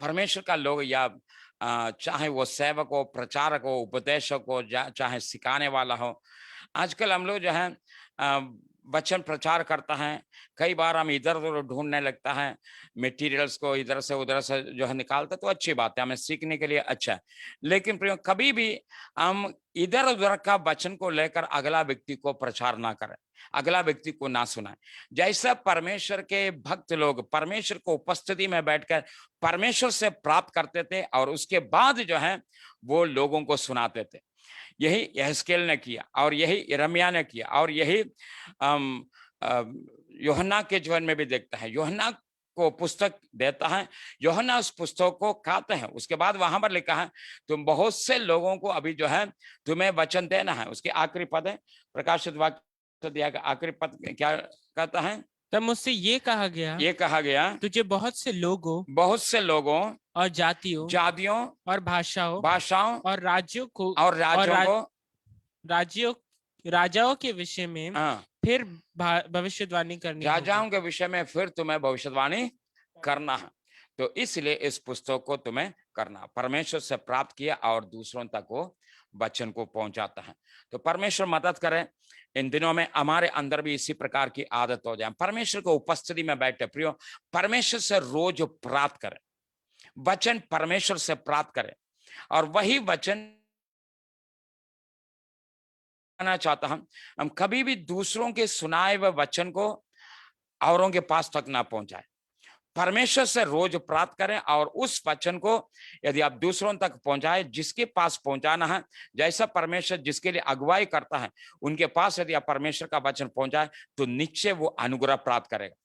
परमेश्वर का लोग, या चाहे वो सेवक हो, प्रचारक हो, उपदेशक हो, चाहे सिखाने वाला हो, आजकल हम लोग जो है वचन प्रचार करता है, कई बार हम इधर उधर ढूंढने लगता है, मटेरियल्स को इधर से उधर से जो है निकालता, तो अच्छी बात है, हमें सीखने के लिए अच्छा है। लेकिन प्रियो, कभी भी हम इधर उधर का वचन को लेकर अगला व्यक्ति को प्रचार ना करें, अगला व्यक्ति को ना सुनाए। जैसा परमेश्वर के भक्त लोग परमेश्वर को उपस्थिति में बैठकर परमेश्वर से प्राप्त करते थे और उसके बाद जो है वो लोगों को सुनाते थे, यही यहेजकेल ने किया और यही यिर्मयाह ने किया और यही यूहन्ना के जीवन में भी देखता है। यूहन्ना को पुस्तक देता है, यूहन्ना उस पुस्तक को खाते हैं, उसके बाद वहां पर लिखा है तुम बहुत से लोगों को अभी जो है तुम्हें वचन देना है। उसके आखिरी पद है, प्रकाशित वाक्य दिया गया आखिरी पद क्या कहता है? तब मुझसे ये कहा गया, तुझे बहुत से लोगों और जातियों और भाषाओं और राज्यों को राजाओं के विषय में फिर भविष्यवाणी करनी होगी। राजाओं के विषय में फिर तुम्हें भविष्यवाणी करना है। तो इसलिए इस पुस्तक को तुम्हें करना, परमेश्वर से प्राप्त किया और दूसरों तक वो वचन को पहुंचाता है। तो परमेश्वर मदद करे, इन दिनों में हमारे अंदर भी इसी प्रकार की आदत हो जाए, परमेश्वर को उपस्थिति में बैठे प्रियो, परमेश्वर से रोज प्राप्त करें, वचन परमेश्वर से प्राप्त करें और वही वचन चाहता हम कभी भी दूसरों के सुनाए हुए वचन को औरों के पास तक ना पहुंचाए, परमेश्वर से रोज प्राप्त करें और उस वचन को यदि आप दूसरों तक पहुंचाए, जिसके पास पहुंचाना है, जैसा परमेश्वर जिसके लिए अगुवाई करता है उनके पास यदि आप परमेश्वर का वचन पहुंचाए तो निश्चय वो अनुग्रह प्राप्त करेगा,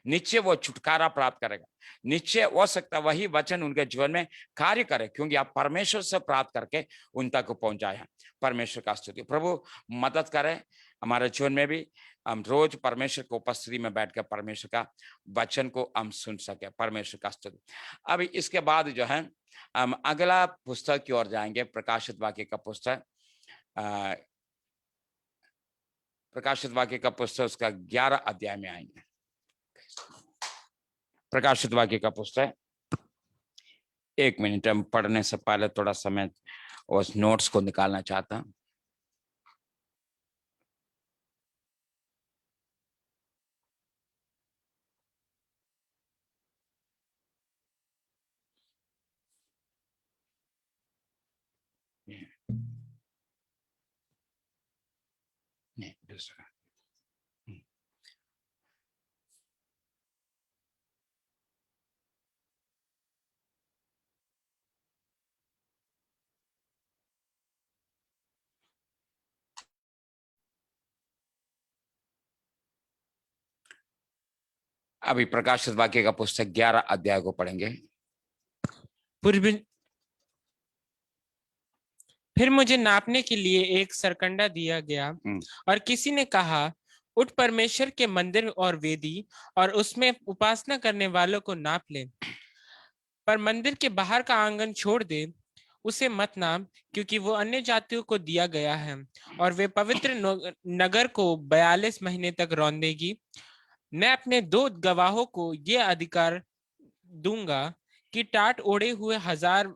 निश्चय वो छुटकारा प्राप्त करेगा, निश्चय हो सकता है वही वचन उनके जीवन में कार्य करे, क्योंकि आप परमेश्वर से प्राप्त करके उन तक पहुंचाए हैं। परमेश्वर का स्तुति, प्रभु मदद करे हमारे जीवन में भी हम रोज परमेश्वर को उपस्थिति में बैठकर परमेश्वर का वचन को हम सुन सके। परमेश्वर का स्तुति। अभी इसके बाद जो है हम अगला पुस्तक की ओर जाएंगे, प्रकाशित वाक्य का पुस्तक, प्रकाशित वाक्य का पुस्तक उसका 11 अध्याय में आएंगे। प्रकाशित वाक्य का पुस्तक, एक मिनट, हम पढ़ने से पहले थोड़ा समय उस नोट्स को निकालना चाहता हूं। नहीं दूसरा, अभी प्रकाशित वाक्य का पुस्तक 11 अध्याय को पढ़ेंगे। फिर मुझे नापने के लिए एक सरकंडा दिया गया और किसी ने कहा, उठ परमेश्वर के मंदिर और वेदी और उसमें उपासना करने वालों को नाप ले, पर मंदिर के बाहर का आंगन छोड़ दे, उसे मत नाप, क्योंकि वो अन्य जातियों को दिया गया है और वे पवित्र नगर को 42 महीने तक रौंदेगी। मैं अपने 2 गवाहों को ये अधिकार दूंगा कि टाट ओढ़े हुए 1000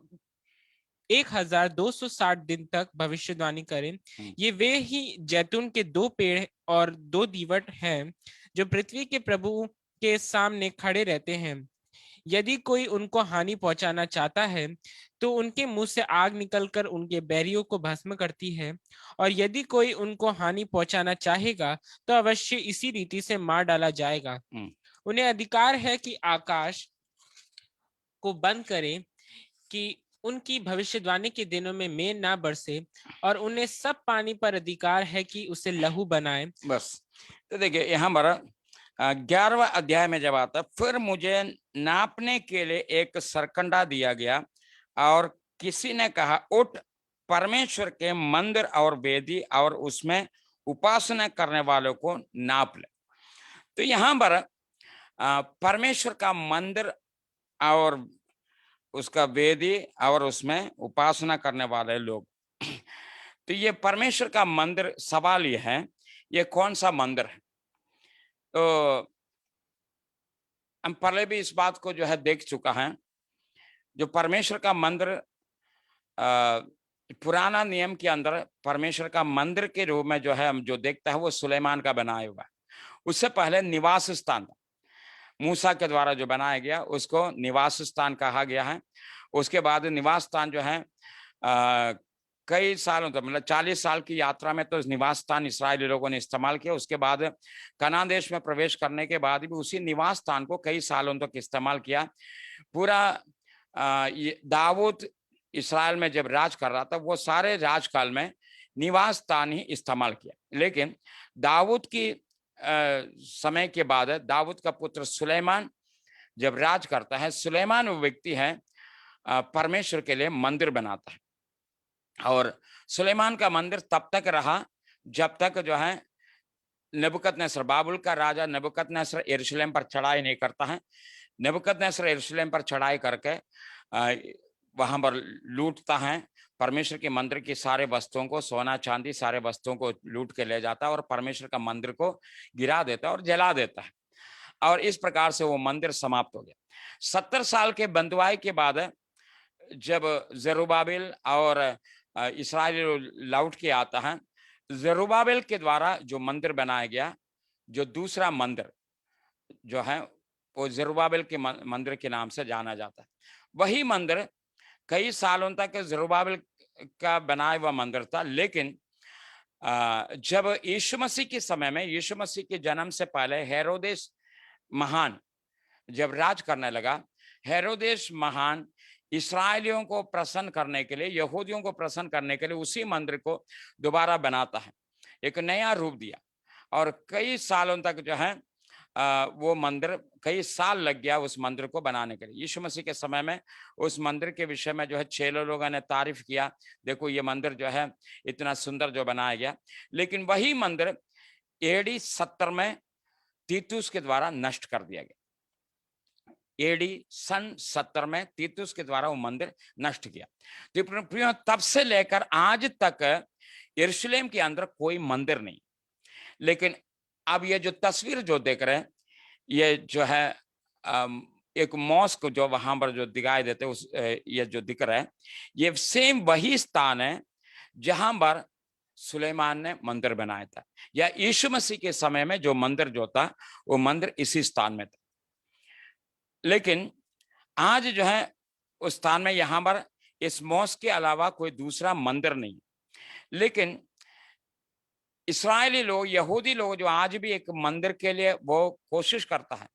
1260 दिन तक भविष्यवाणी करें। ये वे ही जैतून के 2 पेड़ और 2 दीवट हैं जो पृथ्वी के प्रभु के सामने खड़े रहते हैं। यदि कोई उनको हानि पहुंचाना चाहता है तो उनके मुंह से आग निकलकर उनके बैरियों को भस्म करती है, और यदि कोई उनको हानि पहुंचाना चाहेगा तो अवश्य इसी रीति से मार डाला जाएगा। उन्हें अधिकार है कि आकाश को बंद करें कि उनकी भविष्यवाणी के दिनों में मेघ ना बरसे, और उन्हें सब पानी पर अधिकार है कि उसे लहू बनाए। बस। तो देखिए यहाँ पर 11वां अध्याय में जब आता, फिर मुझे नापने के लिए एक सरकंडा दिया गया और किसी ने कहा, उठ, परमेश्वर के मंदिर और वेदी और उसमें उपासना करने वालों को नाप ले। तो यहाँ पर परमेश्वर का मंदिर और उसका वेदी और उसमें उपासना करने वाले लोग। तो ये परमेश्वर का मंदिर, सवाल ये है ये कौन सा मंदिर है? तो हम पहले भी इस बात को जो है देख चुका है। जो परमेश्वर का मंदिर पुराना नियम के अंदर परमेश्वर का मंदिर के रूप में जो है हम जो देखता है वो सुलेमान का बनाया हुआ है। उससे पहले निवास स्थान था, मूसा के द्वारा जो बनाया गया उसको निवास स्थान कहा गया है। उसके बाद निवास स्थान जो है कई सालों तक, मतलब 40 साल की यात्रा में तो निवास स्थान इस्राएली लोगों ने इस्तेमाल किया। उसके बाद कनान देश में प्रवेश करने के बाद भी उसी निवास स्थान को कई सालों तक इस्तेमाल किया। पूरा दाऊद इस्राएल में जब राज कर रहा था वो सारे राजकाल में निवास स्थान ही इस्तेमाल किया। लेकिन दाऊद की समय के बाद दाऊद का पुत्र सुलेमान जब राज करता है, सुलेमान वो व्यक्ति है परमेश्वर के लिए मंदिर बनाता है। और सुलेमान का मंदिर तब तक रहा जब तक जो है नबूकदनेस्सर, बाबुल का राजा नबूकदनेस्सर यरूशलेम पर चढ़ाई नहीं करता है। नबूकदनेस्सर यरूशलेम पर चढ़ाई करके वहां पर लूटता है परमेश्वर के मंदिर की सारे वस्तुओं को, सोना चांदी सारे वस्तुओं को लूट के ले जाता है और परमेश्वर का मंदिर को गिरा देता है और जला देता है। और इस प्रकार से वो मंदिर समाप्त हो गया। 70 साल के बंधुआई के बाद जब जरुब्बाबिल और इस्राएल लौट के आता है, जरुब्बाबिल के द्वारा जो मंदिर बनाया गया, जो दूसरा मंदिर जो है वो जरुब्बाबिल के मंदिर के नाम से जाना जाता है। वही मंदिर कई सालों तक जरुब्बाबिल का बनाया हुआ मंदिर था। लेकिन जब यीशु मसीह के समय में, यीशु मसीह के जन्म से पहले हेरोदेस महान जब राज करने लगा, हेरोदेस महान इस्राएलियों को प्रसन्न करने के लिए, यहूदियों को प्रसन्न करने के लिए उसी मंदिर को दोबारा बनाता है, एक नया रूप दिया। और कई सालों तक जो है वो मंदिर, कई साल लग गया उस मंदिर को बनाने के लिए। यीशु मसीह के समय में उस मंदिर के विषय में जो है 6 लोगों ने तारीफ किया, देखो ये मंदिर जो है इतना सुंदर जो बनाया गया। लेकिन वही मंदिर AD 70 में तीतुस के द्वारा नष्ट कर दिया गया। AD सन 70 में तीतुस के द्वारा वो मंदिर नष्ट किया। तो तब से लेकर आज तक यरूशलेम के अंदर कोई मंदिर नहीं। लेकिन अब ये जो तस्वीर जो देख रहे हैं, ये जो है एक मॉस्क जो वहां पर जो दिखाई देते उस ये जो दिख रहा है, ये सेम वही स्थान है जहां पर सुलेमान ने मंदिर बनाया था, या यीशु मसीह के समय में जो मंदिर जो था वो मंदिर इसी स्थान में था। लेकिन आज जो है उस स्थान में यहां पर इस मॉस्क के अलावा कोई दूसरा मंदिर नहीं। लेकिन इस्राएली लोग, यहूदी लोग जो आज भी एक मंदिर के लिए वो कोशिश करता है,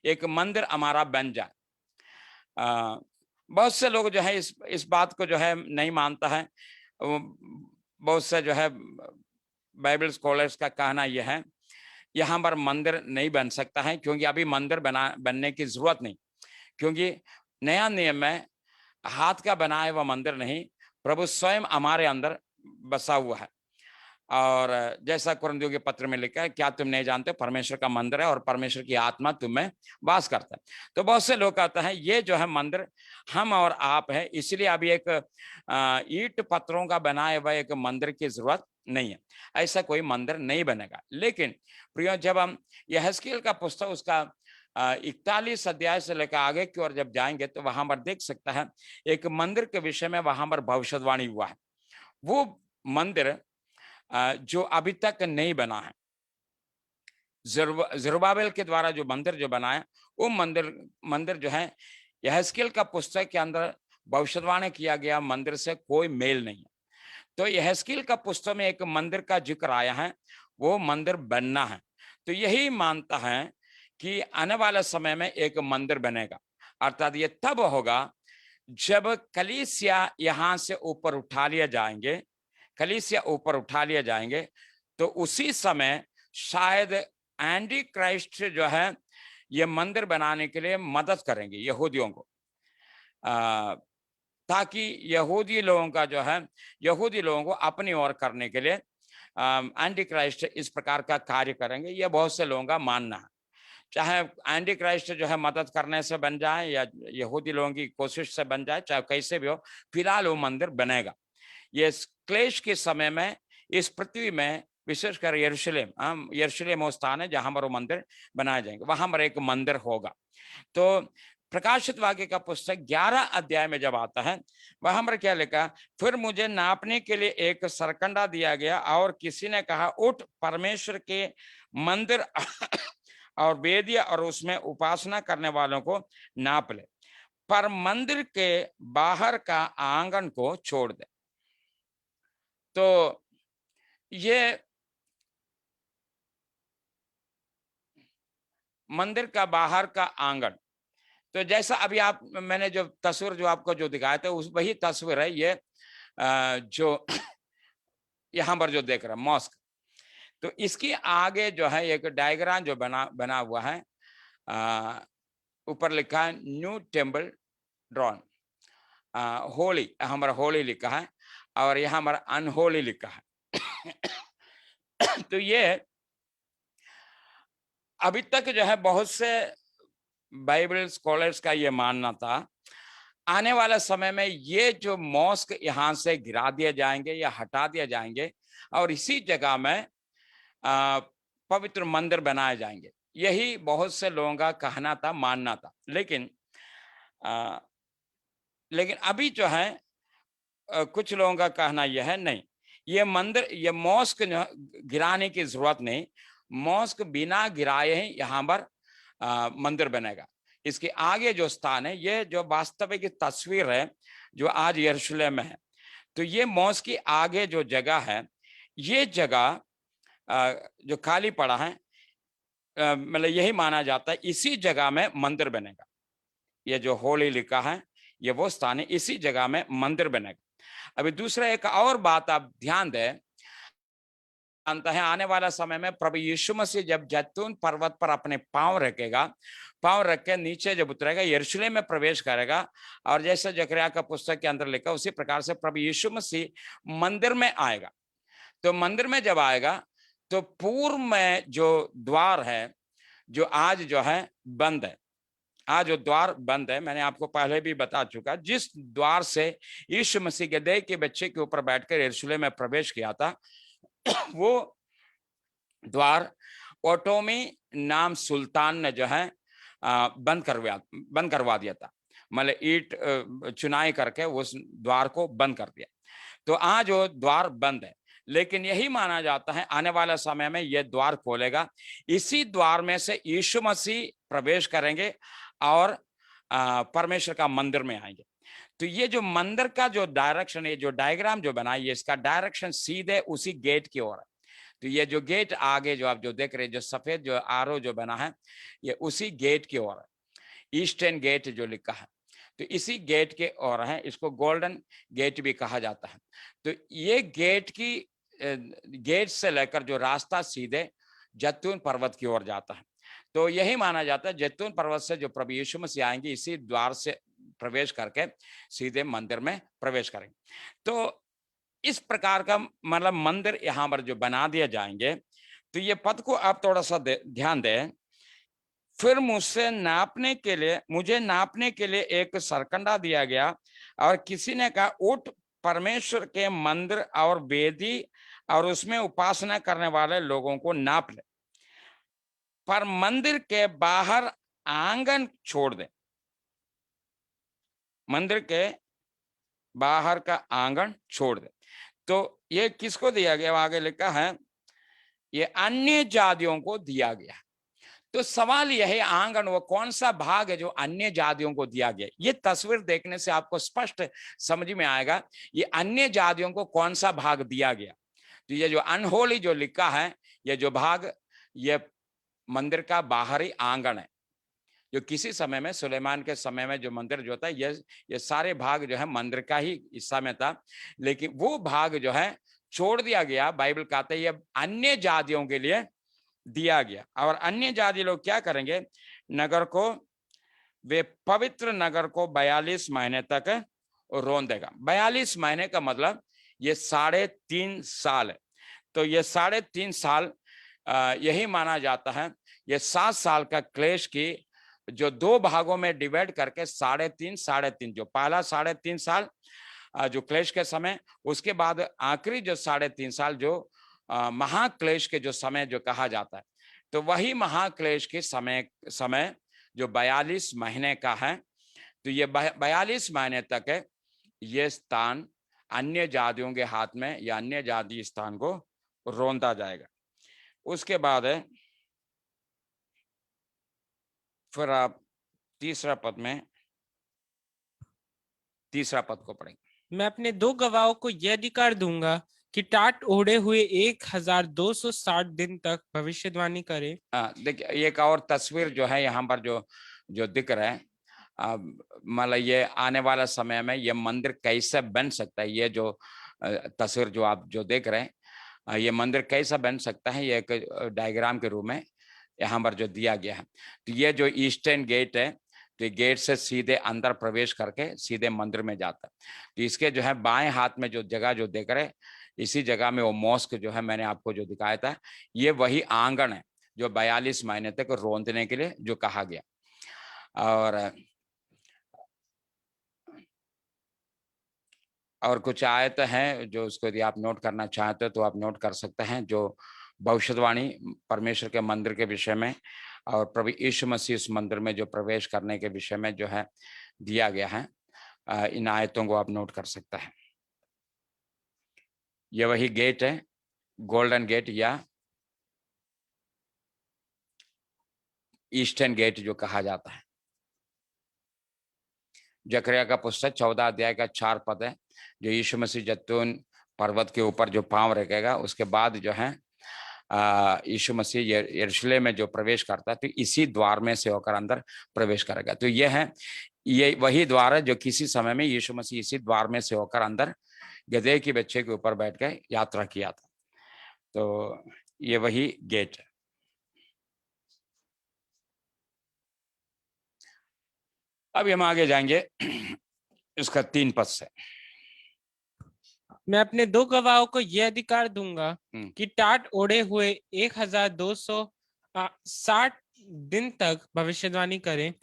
एक मंदिर हमारा बन जाए। बहुत से लोग जो है इस बात को जो है नहीं मानता है। बहुत से जो है बाइबल स्कॉलर्स का कहना यह है यहाँ पर मंदिर नहीं बन सकता है, क्योंकि अभी मंदिर बनने की जरूरत नहीं, क्योंकि नया नियम में हाथ का बनाया हुआ मंदिर नहीं, प्रभु स्वयं हमारे अंदर बसा हुआ है। और जैसा कुरिन्थियों के पत्र में लिखा है, क्या तुम नहीं जानते परमेश्वर का मंदिर है और परमेश्वर की आत्मा तुम में वास करता है। तो बहुत से लोग कहते हैं ये जो है मंदिर हम और आप है, इसलिए अभी एक ईंट पत्थरों का बनाया हुआ एक मंदिर की जरूरत नहीं है, ऐसा कोई मंदिर नहीं बनेगा। लेकिन प्रियो, जब हम यहेजकेल का पुस्तक उसका 41 अध्याय से लेकर आगे की ओर जब जाएंगे तो वहां पर देख सकता है एक मंदिर के विषय में वहां पर भविष्यवाणी हुआ है। वो मंदिर जो अभी तक नहीं बना है, जरुब्बाबेल के द्वारा जो मंदिर जो बनाया, वो मंदिर जो है यहेजकेल का पुस्तक के अंदर भविष्यवाणी किया गया मंदिर से कोई मेल नहीं है। तो यहेजकेल का पुस्तक में एक मंदिर का जिक्र आया है, वो मंदिर बनना है। तो यही मानता है कि आने वाले समय में एक मंदिर बनेगा, अर्थात ये तब होगा जब कलीसिया यहां से ऊपर उठा लिया जाएंगे, कलीसिया ऊपर उठा लिया जाएंगे, तो उसी समय शायद एंटी क्राइस्ट जो है ये मंदिर बनाने के लिए मदद करेंगे यहूदियों को, ताकि यहूदी लोगों का जो है, यहूदी लोगों को अपनी ओर करने के लिए एंटी क्राइस्ट इस प्रकार का कार्य करेंगे। यह बहुत से लोगों का मानना है। चाहे एंटी क्राइस्ट जो है मदद करने से बन जाए या यहूदी लोगों की कोशिश से बन जाए, चाहे कैसे भी हो, फिलहाल वो मंदिर बनेगा। ये क्लेश के समय में इस पृथ्वी में विशेषकर यरूशलेम वो स्थान है जहां पर वो मंदिर बनाए जाएंगे, वहां पर एक मंदिर होगा। तो प्रकाशित वाक्य का पुस्तक 11 अध्याय में जब आता है, वहां पर क्या लिखा, फिर मुझे नापने के लिए एक सरकंडा दिया गया और किसी ने कहा, उठ परमेश्वर के मंदिर और वेदिया और उसमें उपासना करने वालों को नाप ले, पर मंदिर के बाहर का आंगन को छोड़ दे। तो ये मंदिर का बाहर का आंगन, तो जैसा अभी आप मैंने जो तस्वीर जो आपको जो दिखाया था उस वही तस्वीर है ये, जो यहाँ पर जो देख रहा है मॉस्क। तो इसके आगे जो है एक डायग्राम जो बना हुआ है, ऊपर लिखा है न्यू टेम्पल ड्रॉन, होली, हमारा होली लिखा है और यहाँ हमारा अनहोली लिखा है। तो ये अभी तक जो है बहुत से बाइबल स्कॉलर्स का ये मानना था, आने वाला समय में ये जो मॉस्क यहाँ से गिरा दिए जाएंगे या हटा दिए जाएंगे और इसी जगह में पवित्र मंदिर बनाए जाएंगे। यही बहुत से लोगों का कहना था, मानना था। लेकिन अभी जो है कुछ लोगों का कहना यह है, नहीं, ये मंदिर, ये मॉस्क गिराने की जरूरत नहीं, मॉस्क बिना गिराए ही यहाँ पर मंदिर बनेगा। इसके आगे जो स्थान है, ये जो वास्तविक तस्वीर है जो आज यरूशलेम में है, तो ये मॉस्क के आगे जो जगह है, ये जगह जो खाली पड़ा है, मतलब यही माना जाता है इसी जगह में मंदिर बनेगा। ये जो होली लिखा है ये वो स्थान है, इसी जगह में मंदिर बनेगा। अभी दूसरा एक और बात आप ध्यान दें, जानता है आने वाला समय में प्रभु यीशु मसीह जब जैतून पर्वत पर अपने पांव रखेगा, पांव रख के नीचे जब उतरेगा, यरूशलेम में प्रवेश करेगा, और जैसे जकरिया का पुस्तक के अंदर लिखा उसी प्रकार से प्रभु यीशु मसीह मंदिर में आएगा। तो मंदिर में जब आएगा तो पूर्व में जो द्वार है, जो आज जो है बंद है, आज जो द्वार बंद है, मैंने आपको पहले भी बता चुका, जिस द्वार से यीशु मसीह गदहे के बच्चे के ऊपर बैठकर यरूशलेम में प्रवेश किया था, वो द्वार ओटोमी नाम सुल्तान ने जो है बंद करवा दिया था, मतलब ईट चुनाई करके उस द्वार को बंद कर दिया। तो आज वो द्वार बंद है, लेकिन यही माना जाता है आने वाला समय में यह द्वार खोलेगा, इसी द्वार में से यीशु मसीह प्रवेश करेंगे और परमेश्वर का मंदिर में आएंगे। तो ये जो मंदिर का जो डायरेक्शन है, जो डायग्राम जो बना है, इसका डायरेक्शन सीधे उसी गेट की ओर है। तो ये जो गेट आगे जो आप जो देख रहे हैं, जो सफेद जो आरो जो बना है, ये उसी गेट की ओर है, ईस्टर्न गेट जो लिखा है, तो इसी गेट के ओर है। इसको गोल्डन गेट भी कहा जाता है। तो ये गेट से लेकर जो रास्ता सीधे जैतून पर्वत की ओर जाता है। तो यही माना जाता है जैतून पर्वत से जो प्रभु यीशु मसीह आएंगे, इसी द्वार से प्रवेश करके सीधे मंदिर में प्रवेश करेंगे। तो इस प्रकार का मतलब मंदिर यहाँ पर जो बना दिए जाएंगे। तो ये पद को आप थोड़ा सा ध्यान दें। फिर मुझे नापने के लिए एक सरकंडा दिया गया और किसी ने कहा, उठ परमेश्वर के मंदिर और वेदी और उसमें उपासना करने वाले लोगों को नाप ले, पर मंदिर के बाहर आंगन छोड़ दें। मंदिर के बाहर का आंगन छोड़ दें। तो ये किसको दिया गया? आगे लिखा है ये अन्य जातियों को दिया गया। तो सवाल यह है, आंगन वो कौन सा भाग है जो अन्य जातियों को दिया गया? ये तस्वीर देखने से आपको स्पष्ट समझ में आएगा ये अन्य जातियों को कौन सा भाग दिया गया। तो ये जो अनहोली जो लिखा है, ये जो भाग, ये मंदिर का बाहरी आंगन है। जो किसी समय में सुलेमान के समय में जो मंदिर जो था, ये सारे भाग जो है मंदिर का ही हिस्सा में था, लेकिन वो भाग जो है छोड़ दिया गया। बाइबल कहता है ये अन्य जातियों के लिए दिया गया। और अन्य जाति लोग क्या करेंगे? नगर को, वे पवित्र नगर को 42 महीने तक रोन देगा। 42 महीने का मतलब ये 3.5 साल है। तो ये 3.5 साल यही माना जाता है। ये 7 साल का क्लेश की जो 2 भागों में डिवाइड करके 3.5 जो पहला 3.5 साल जो क्लेश के समय, उसके बाद आखिरी जो 3.5 साल जो महाक्लेश के जो समय जो कहा जाता है, तो वही महाक्लेश के समय जो 42 महीने का है। तो ये 42 महीने तक है ये स्थान अन्य जातियों के हाथ में या अन्य जाति स्थान को रोंदा जाएगा। उसके बाद है फिर आप तीसरा पद को पढ़ेंगे। मैं अपने 2 गवाहों को यह अधिकार दूंगा कि टाट ओढ़े हुए 1260 दिन तक भविष्यवाणी करे। देखिए एक और तस्वीर जो है यहाँ पर जो दिख रहा है, मतलब ये आने वाला समय में ये मंदिर कैसे बन सकता है। ये जो तस्वीर जो आप जो देख रहे हैं, ये मंदिर कैसा बन सकता है, ये एक डायग्राम के रूप में यहाँ पर जो दिया गया है। तो ये जो ईस्टर्न गेट है, तो गेट से सीधे अंदर प्रवेश करके सीधे मंदिर में जाता है। तो इसके जो है बाएं हाथ में जो जगह जो देख रहे, इसी जगह में वो मॉस्क जो है मैंने आपको जो दिखाया था, ये वही आंगन है जो 42 महीने तक रोंदने के लिए जो कहा गया। और कुछ आयत हैं जो उसको यदि आप नोट करना चाहते हो तो आप नोट कर सकते हैं, जो भविष्यवाणी परमेश्वर के मंदिर के विषय में और प्रभु यीशु मसीह उस मंदिर में जो प्रवेश करने के विषय में जो है दिया गया है। इन आयतों को आप नोट कर सकते हैं। ये वही गेट है, गोल्डन गेट या ईस्टर्न गेट जो कहा जाता है। जकरिया का पुस्तक 14 अध्याय का 4 पद है, जो यीशु मसीह जैतून पर्वत के ऊपर जो पांव रखेगा, उसके बाद जो है यीशु मसीह यरूशलेम में जो प्रवेश करता है, तो इसी द्वार में से होकर अंदर प्रवेश करेगा। तो ये वही द्वार है जो किसी समय में यीशु मसीह इसी द्वार में से होकर अंदर गधे के बच्चे के ऊपर बैठ के यात्रा किया था। तो ये वही गेट है। अब हम आगे जाएंगे इसका 3 पद से। मैं अपने 2 गवाहों को यह अधिकार दूंगा कि टाट ओढ़े हुए 1260 दिन तक भविष्यवाणी करें।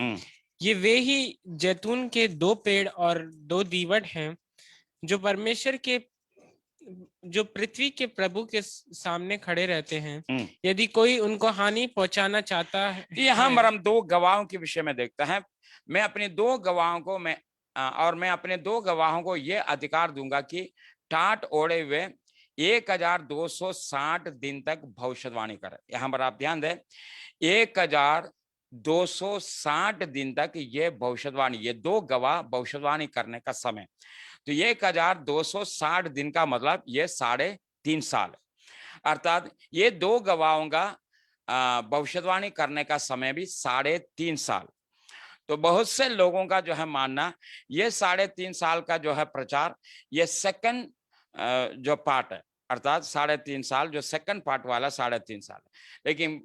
ये वे ही जैतून के 2 पेड़ और 2 दीवट हैं जो परमेश्वर के, जो पृथ्वी के प्रभु के सामने खड़े रहते हैं, यदि कोई उनको हानि पहुंचाना चाहता है। यहाँ पर हम 2 गवाहों के विषय में देखते हैं। मैं अपने 2 गवाहों को ये अधिकार दूंगा कि टाट ओढ़े हुए 1260 दिन तक भविष्यवाणी करे। यहाँ पर आप ध्यान दें, 1260 दिन तक ये भविष्यवाणी, ये 2 गवाह भविष्यवाणी करने का समय। तो 1260 दिन का मतलब ये 3.5 साल, अर्थात ये 2 गवाहों का भविष्यवाणी करने का समय भी 3.5 साल। तो बहुत से लोगों का जो है मानना, ये 3.5 साल का जो है प्रचार, ये सेकंड जो पार्ट है, अर्थात 3.5 साल जो सेकंड पार्ट वाला 3.5 साल। लेकिन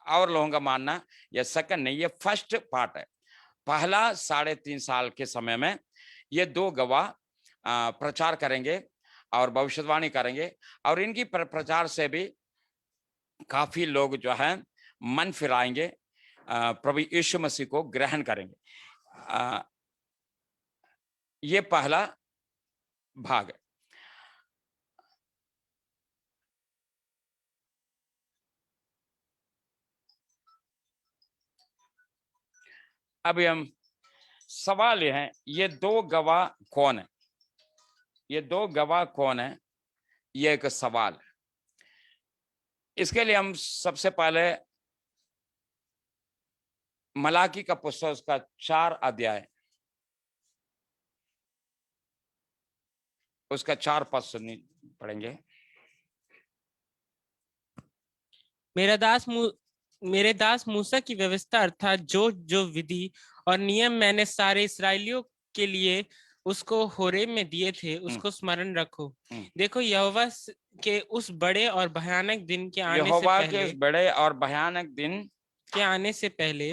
और लोगों का मानना ये सेकंड नहीं, ये फर्स्ट पार्ट है। पहला 3.5 साल के समय में ये 2 गवाह प्रचार करेंगे और भविष्यवाणी करेंगे, और इनकी प्रचार से भी काफी लोग जो है मन फिराएंगे, प्रभु यीशु मसीह को ग्रहण करेंगे। ये पहला भाग है। अभी हम सवाल ये है, ये दो गवाह कौन है? ये दो गवाह कौन है? ये एक सवाल है। इसके लिए हम सबसे पहले मलाकी का पुस्तक उसका 4 अध्याय, उसका 4 पद सुननी पड़ेंगे। मेरे दास मूसा की व्यवस्था अर्थात जो जो विधि और नियम मैंने सारे इसराइलियों के लिए उसको होरेब में दिए थे उसको स्मरण रखो। देखो यहोवा के उस बड़े और भयानक दिन के आने से यहोवा के पहले उस बड़े और भयानक दिन के आने से पहले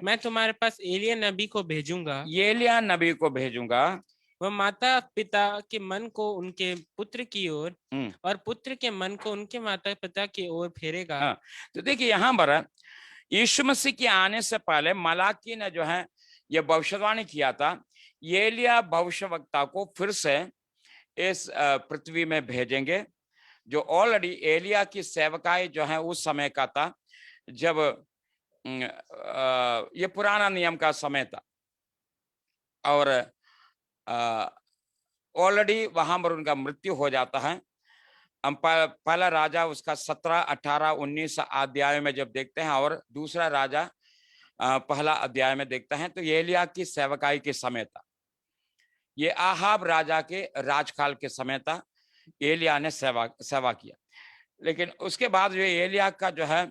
मैं तुम्हारे पास एलिय्याह नबी को भेजूंगा। एलिय्याह नबी को भेजूंगा। वह माता पिता के मन को उनके पुत्र की ओर और पुत्र के मन को उनके माता पिता की ओर फेरेगा। हाँ, तो देखिए यहाँ पर यीशु मसीह के आने से पहले मलाकी ने जो है ये भविष्यवाणी किया था, एलिय्याह भविष्यवक्ता को फिर से इस पृथ्वी में भेजेंगे, जो ऑलरेडी एलिय्याह की सेवकाई जो है उस समय का था जब ये पुराना नियम का समय था और ऑलरेडी वहां पर उनका मृत्यु हो जाता है। हम पहला राजा उसका 17, 18, 19 अध्याय में जब देखते हैं और दूसरा राजा पहला अध्याय में देखते हैं तो एलिय्याह की सेवकाई के समय था। ये आहाब राजा के राजकाल के समय था, एलिय्याह ने सेवा किया। लेकिन उसके बाद जो एलिय्याह का जो है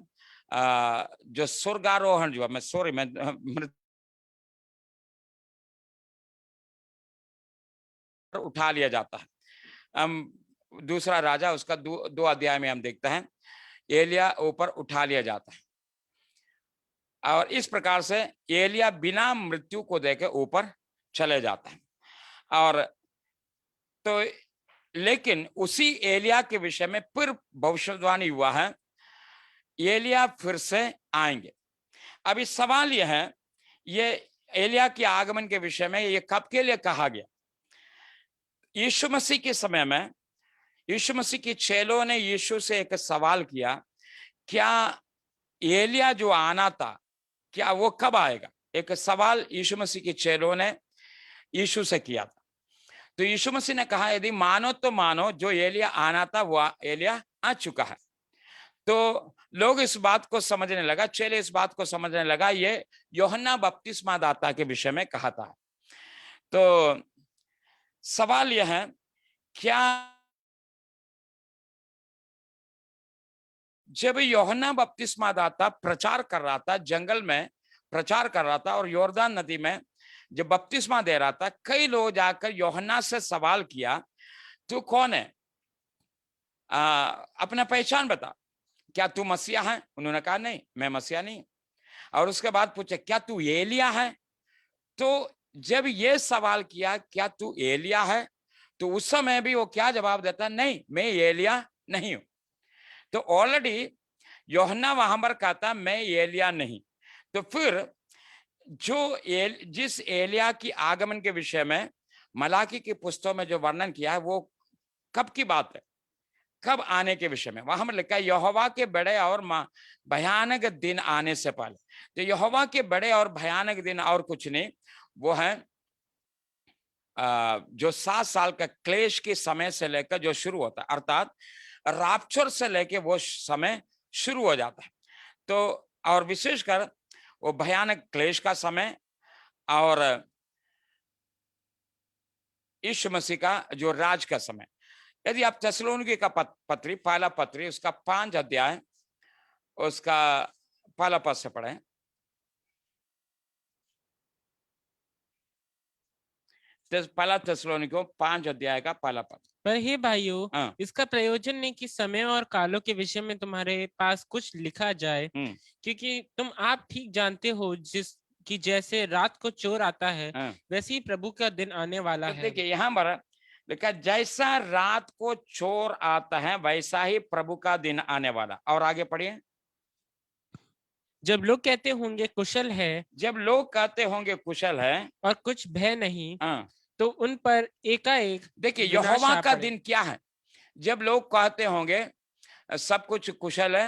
जो स्वर्गारोहण जो मैं उठा लिया जाता है। हम दूसरा राजा उसका 2 अध्याय में हम देखते हैं एलिय्याह ऊपर उठा लिया जाता है और इस प्रकार से एलिय्याह बिना मृत्यु को देके ऊपर चले जाता है। और तो लेकिन उसी एलिय्याह के विषय में फिर भविष्यवाणी हुआ है, एलिय्याह फिर से आएंगे। अभी सवाल यह है, ये एलिय्याह के आगमन के विषय में ये कब के लिए कहा गया? यीशु मसीह के समय में यीशु मसीह के चेलों ने यीशु से एक सवाल किया, क्या एलिय्याह जो आना था क्या वो कब आएगा? एक सवाल यीशु मसीह के चेलों ने यीशु से किया था। तो यीशु मसीह ने कहा यदि मानो तो मानो, जो एलिय्याह आना था वो एलिय्याह आ चुका है। तो लोग इस बात को समझने लगा, चेले इस बात को समझने लगा ये यूहन्ना बपतिस्मा दाता के विषय में कहा था। तो सवाल यह है, क्या जब यूहन्ना बपतिस्मा दाता प्रचार कर रहा था, जंगल में प्रचार कर रहा था और यॉर्दान नदी में जब बपतिस्मा दे रहा था, कई लोग जाकर यूहन्ना से सवाल किया तू कौन है, अपना पहचान बता, क्या तू मसीहा है? उन्होंने कहा नहीं, मैं मसीहा नहीं। और उसके बाद पूछे क्या तू एलिय्याह है? तो जब ये सवाल किया क्या तू एलिय्याह है, तो उस समय भी वो क्या जवाब देता, नहीं मैं एलिय्याह नहीं हूं। तो ऑलरेडी यूहन्ना वहां पर कहता मैं एलिय्याह नहीं। तो फिर जिस एलिय्याह की आगमन के विषय में मलाकी की पुस्तकों में जो वर्णन किया है वो कब की बात है, कब आने के विषय में? वहां पर लिखा है यहोवा के बड़े और भयानक दिन आने से पहले। तो यहोवा के बड़े और भयानक दिन और कुछ नहीं, वो है जो 7 साल का क्लेश के समय से लेकर जो शुरू होता है, अर्थात राप्चर से लेकर वो समय शुरू हो जाता है। तो और विशेषकर वो भयानक क्लेश का समय और यीशु मसीह का जो राज का समय। यदि आप थिस्सलुनीके का पत्री पहला पत्री उसका 5 अध्याय उसका पहला पद से पढ़ें। पहला थिस्सलुनीके 5 अध्याय का पहला पद। पर हे भाइयों, हाँ। इसका प्रयोजन नहीं कि समय और कालों के विषय में तुम्हारे पास कुछ लिखा जाए, क्योंकि आप ठीक जानते हो कि जैसे रात को चोर आता है, वैसे ही प्रभु का दिन आने वाला है। देखिए यहाँ पर लिखा जैसा रात को चोर आता है वैसा ही प्रभु का दिन आने वाला। और आगे पढ़िए। जब लोग कहते होंगे कुशल है, जब लोग कहते होंगे कुशल है और कुछ भय नहीं, तो उन पर एकाएक देखिए यहोवा का दिन क्या है। जब लोग कहते होंगे सब कुछ कुशल है,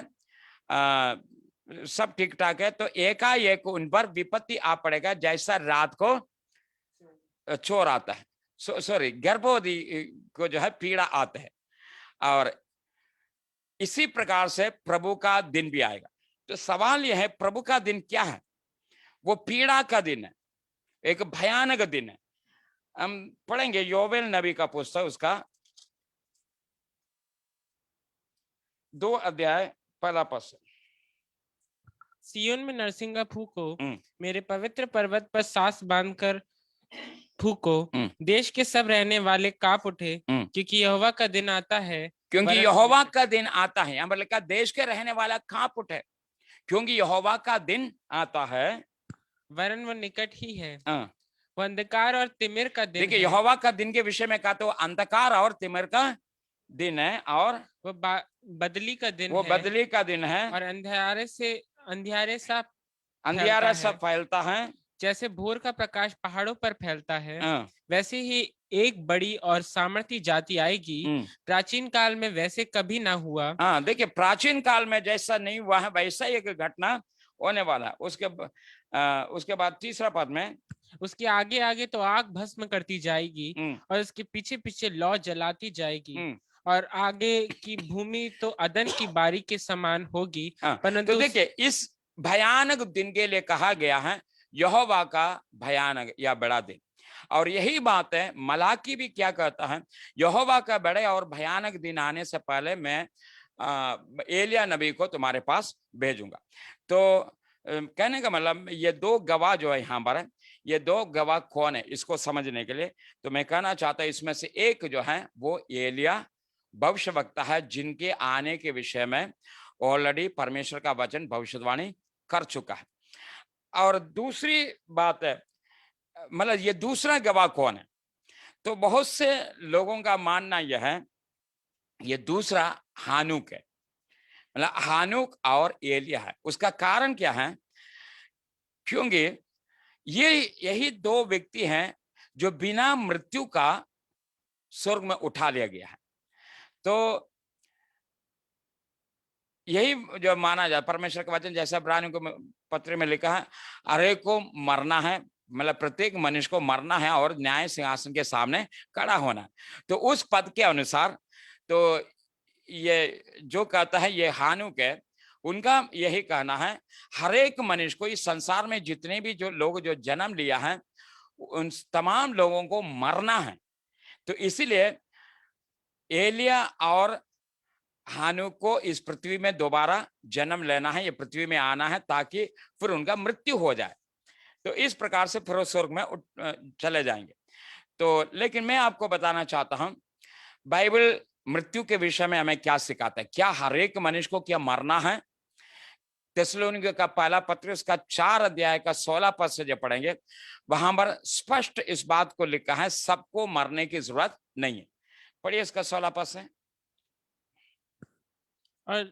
सब ठीक ठाक है, तो एकाएक उन पर विपत्ति आ पड़ेगा, जैसा रात को चोर आता है, सॉरी गर्भवती को जो है पीड़ा आता है। और इसी प्रकार से प्रभु का दिन भी आएगा। तो सवाल यह है, प्रभु का दिन क्या है? वो पीड़ा का दिन है, एक भयानक दिन है। हम पढ़ेंगे योवेल नबी का पुस्तक, उसका 2 अध्याय 1 पद से। सियोन में नरसिंगा फूको, मेरे पवित्र पर्वत पर सांस बांधकर फूको, देश के सब रहने वाले कांप उठे, क्योंकि यहोवा का दिन आता है। क्योंकि यहोवा का दिन आता है, यहाँ पर लिखा देश के रहने वाला कांप उठे, क्योंकि यहोवा का दिन आता है, वरन वो निकट ही है। वो अंधकार और तिमिर का दिन देखिए है। यहोवा का दिन के विषय में कहा तो अंधकार और तिमिर का दिन है, और वो बदली का दिन वो है, बदली का दिन है, और अंधियारे सा अंधियारा सब फैलता है, जैसे भोर का प्रकाश पहाड़ों पर फैलता है, वैसे ही एक बड़ी और सामर्थी जाति आएगी। प्राचीन काल में वैसे कभी ना हुआ। देखिए प्राचीन काल में जैसा नहीं हुआ है, वैसा एक घटना होने वाला। उसके बाद तीसरा पद में, उसके आगे आगे तो आग भस्म करती जाएगी, और उसके पीछे पीछे लौ जलाती जाएगी, और आगे की भूमि तो अदन की बारी के समान होगी। परंतु तो देखिए इस भयानक दिन के लिए कहा गया है यहोवा का भयानक या बड़ा दिन। और यही बात है, मलाकी भी क्या कहता है, यहोवा का बड़े और भयानक दिन आने से पहले मैं एलिया नबी को तुम्हारे पास भेजूंगा। तो कहने का मतलब ये 2 गवाह जो है यहाँ पर है, ये 2 गवाह कौन है, इसको समझने के लिए तो मैं कहना चाहता हूं, इसमें से एक जो है वो एलिया भविष्यवक्ता है, जिनके आने के विषय में ऑलरेडी परमेश्वर का वचन भविष्यवाणी कर चुका है। और दूसरी बात है, मतलब ये दूसरा गवाह कौन है, तो बहुत से लोगों का मानना यह है ये दूसरा हानुक है, मतलब हानुक और एलिया है। उसका कारण क्या है, क्योंकि यही 2 व्यक्ति हैं जो बिना मृत्यु का स्वर्ग में उठा लिया गया है। तो यही जो माना जाए, परमेश्वर का वचन जैसा इब्रानियों को पत्र में लिखा है, अरे को मरना है, मतलब प्रत्येक मनुष्य को मरना है और न्याय सिंहासन के सामने खड़ा होना है। तो उस पद के अनुसार तो ये जो कहता है ये हानुक है, उनका यही कहना है हर एक मनुष्य को इस संसार में जितने भी जो लोग जो जन्म लिया है उन तमाम लोगों को मरना है। तो इसीलिए एलिया और हानुक को इस पृथ्वी में दोबारा जन्म लेना है, ये पृथ्वी में आना है ताकि फिर उनका मृत्यु हो जाए। तो इस प्रकार से फिर स्वर्ग में चले जाएंगे। तो लेकिन मैं आपको बताना चाहता हूं बाइबल मृत्यु के विषय में हमें क्या सिखाता है, क्या हर एक मनुष्य को क्या मरना है? थिस्सलुनीकियों का पहला पत्र उसका 4 अध्याय का 16 पद से जो पढ़ेंगे वहां पर स्पष्ट इस बात को लिखा है सबको मरने की जरूरत नहीं है। पढ़िए इसका 16 पद से। और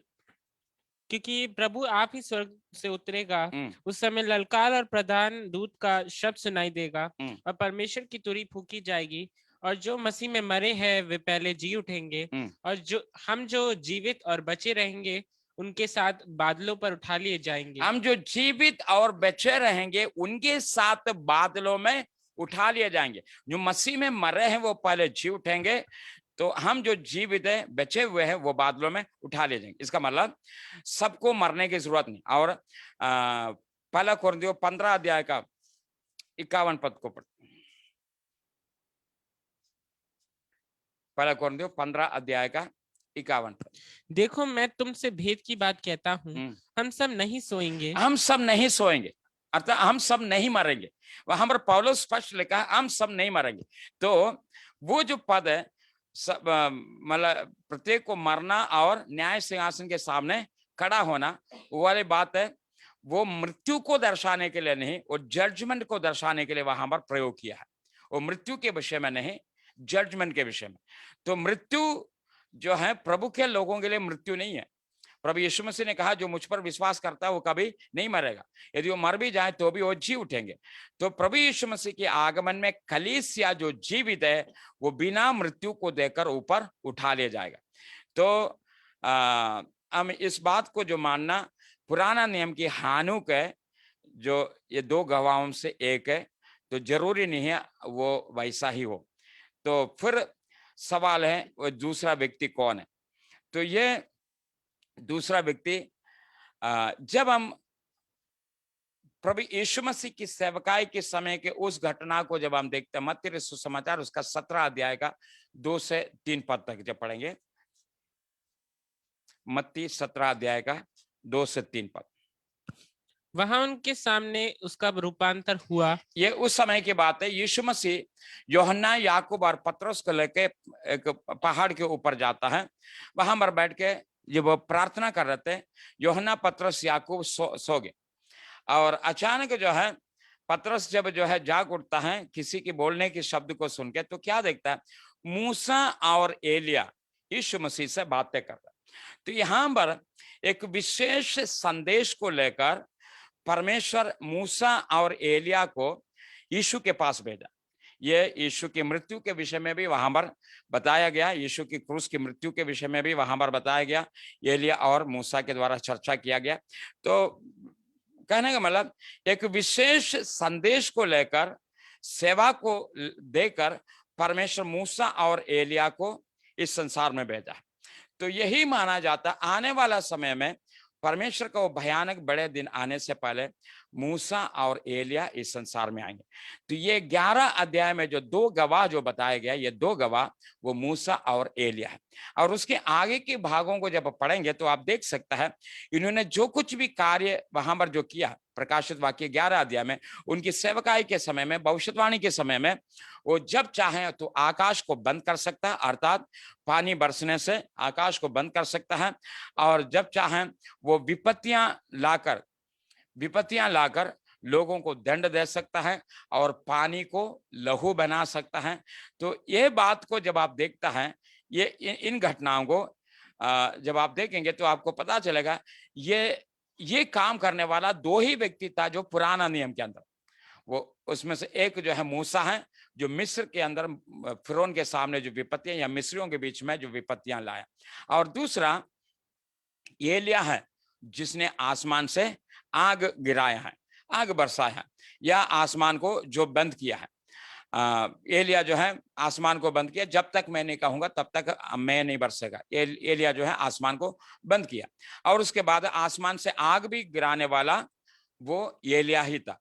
क्योंकि प्रभु आप ही स्वर्ग से उतरेगा, उस समय ललकार और प्रधान दूत का शब्द सुनाई देगा, और परमेश्वर की तुरही फूकी जाएगी, और जो मसीह में मरे हैं वे पहले जी उठेंगे, और जो जीवित और बचे रहेंगे उनके साथ बादलों पर उठा लिए जाएंगे। हम जो जीवित और बचे रहेंगे उनके साथ बादलों में उठा लिए जाएंगे। जो मसीह में मरे हैं वो पहले जी उठेंगे, तो हम जो जीवित है बचे हुए हैं वो बादलों में उठा ले जाएंगे। इसका मतलब सबको मरने की जरूरत नहीं। और पहला कोरिन्थियों 15 अध्याय का 51 पद को पढ़ते। पहला कोरिन्थियों 15 अध्याय का 51 पद। देखो मैं तुमसे भेद की बात कहता हूँ, हम सब नहीं सोएंगे, हम सब नहीं सोएंगे, अर्थात हम सब नहीं मरेंगे। वहां पर पौलुस स्पष्ट लिखा है हम सब नहीं मरेंगे। तो वो जो पद है सब मतलब प्रत्येक को मरना और न्याय सिंहासन के सामने खड़ा होना वो वाली बात है, वो मृत्यु को दर्शाने के लिए नहीं, वो जजमेंट को दर्शाने के लिए वहां पर प्रयोग किया है। वो मृत्यु के विषय में नहीं, जजमेंट के विषय में। तो मृत्यु जो है प्रभु के लोगों के लिए मृत्यु नहीं है। प्रभु यीशु मसीह ने कहा जो मुझ पर विश्वास करता है वो कभी नहीं मरेगा, यदि वो मर भी जाए तो भी वो जी उठेंगे। तो प्रभु यीशु मसीह के आगमन में कलीसिया जो जीवित है वो बिना मृत्यु को देकर ऊपर उठा लिया जाएगा। तो हम इस बात को जो मानना पुराना नियम की हानुक है, जो ये दो गवाहों से एक है, तो जरूरी नहीं है वो वैसा ही हो। तो फिर सवाल है वो दूसरा व्यक्ति कौन है? तो ये दूसरा व्यक्ति जब हम प्रभु यीशु मसीह की सेवकाई के समय के उस घटना को जब हम देखते हैं, मत्ती रचित सुसमाचार उसका 17 अध्याय का 2 से 3 पद तक जब पढ़ेंगे, मत्ती 17 अध्याय का 2 से 3 पद। वहां उनके सामने उसका रूपांतर हुआ। ये उस समय की बात है। यीशु मसीह यूहन्ना, याकूब और पतरस को लेके एक पहाड़ के ऊपर जाता है। वहां पर बैठ के जब वो प्रार्थना कर रहे थे, यूहन्ना, पतरस, याकूब सो गए। और अचानक जो है पतरस जब जो है जाग उठता है किसी की बोलने के शब्द को सुन के, तो क्या देखता है? मूसा और एलिया यीशु मसीह से बातें कर रहे। तो यहाँ पर एक विशेष संदेश को लेकर परमेश्वर मूसा और एलिया को यीशु के पास भेजा। ये यीशु की मृत्यु के विषय में भी वहां पर बताया गया, यीशु की क्रूस की मृत्यु के विषय में भी वहां पर बताया गया, एलिया और मूसा के द्वारा चर्चा किया गया। तो कहने का मतलब एक विशेष संदेश को लेकर, सेवा को देकर परमेश्वर मूसा और एलिया को इस संसार में भेजा। तो यही माना जाता आने वाला समय में परमेश्वर का वो भयानक बड़े दिन आने से पहले मूसा और एलिया इस संसार में आएंगे। तो ये 11 अध्याय में जो दो गवाह जो बताया गया, ये दो गवाह वो मूसा और एलिया है। और उसके आगे के भागों को जब पढ़ेंगे तो आप देख सकता है इन्होंने जो कुछ भी कार्य वहां पर जो किया, प्रकाशित वाक्य 11 अध्याय में, उनकी सेवकाई के समय में, भविष्यवाणी के समय में, वो जब चाहे तो आकाश को बंद कर सकता है, अर्थात पानी बरसने से आकाश को बंद कर सकता है। और जब चाहे वो विपत्तियां लाकर लोगों को दंड दे सकता है और पानी को लहू बना सकता है। तो ये बात को जब आप देखता है, ये इन घटनाओं को जब आप देखेंगे तो आपको पता चलेगा ये काम करने वाला दो ही व्यक्ति था जो पुराना नियम के अंदर, वो उसमें से एक जो है मूसा है, जो मिस्र के अंदर फिरौन के सामने जो विपत्तियां या मिस्रियों के बीच में जो विपत्तियां लाया, और दूसरा एलिया है जिसने आसमान से आग गिराया है, आग बरसाया है, या आसमान को जो बंद किया है। एलिया जो है आसमान को बंद किया, जब तक मैं नहीं कहूंगा तब तक मैं नहीं बरसेगा। एलिया जो है आसमान को बंद किया, और उसके बाद आसमान से आग भी गिराने वाला वो एलिया ही था।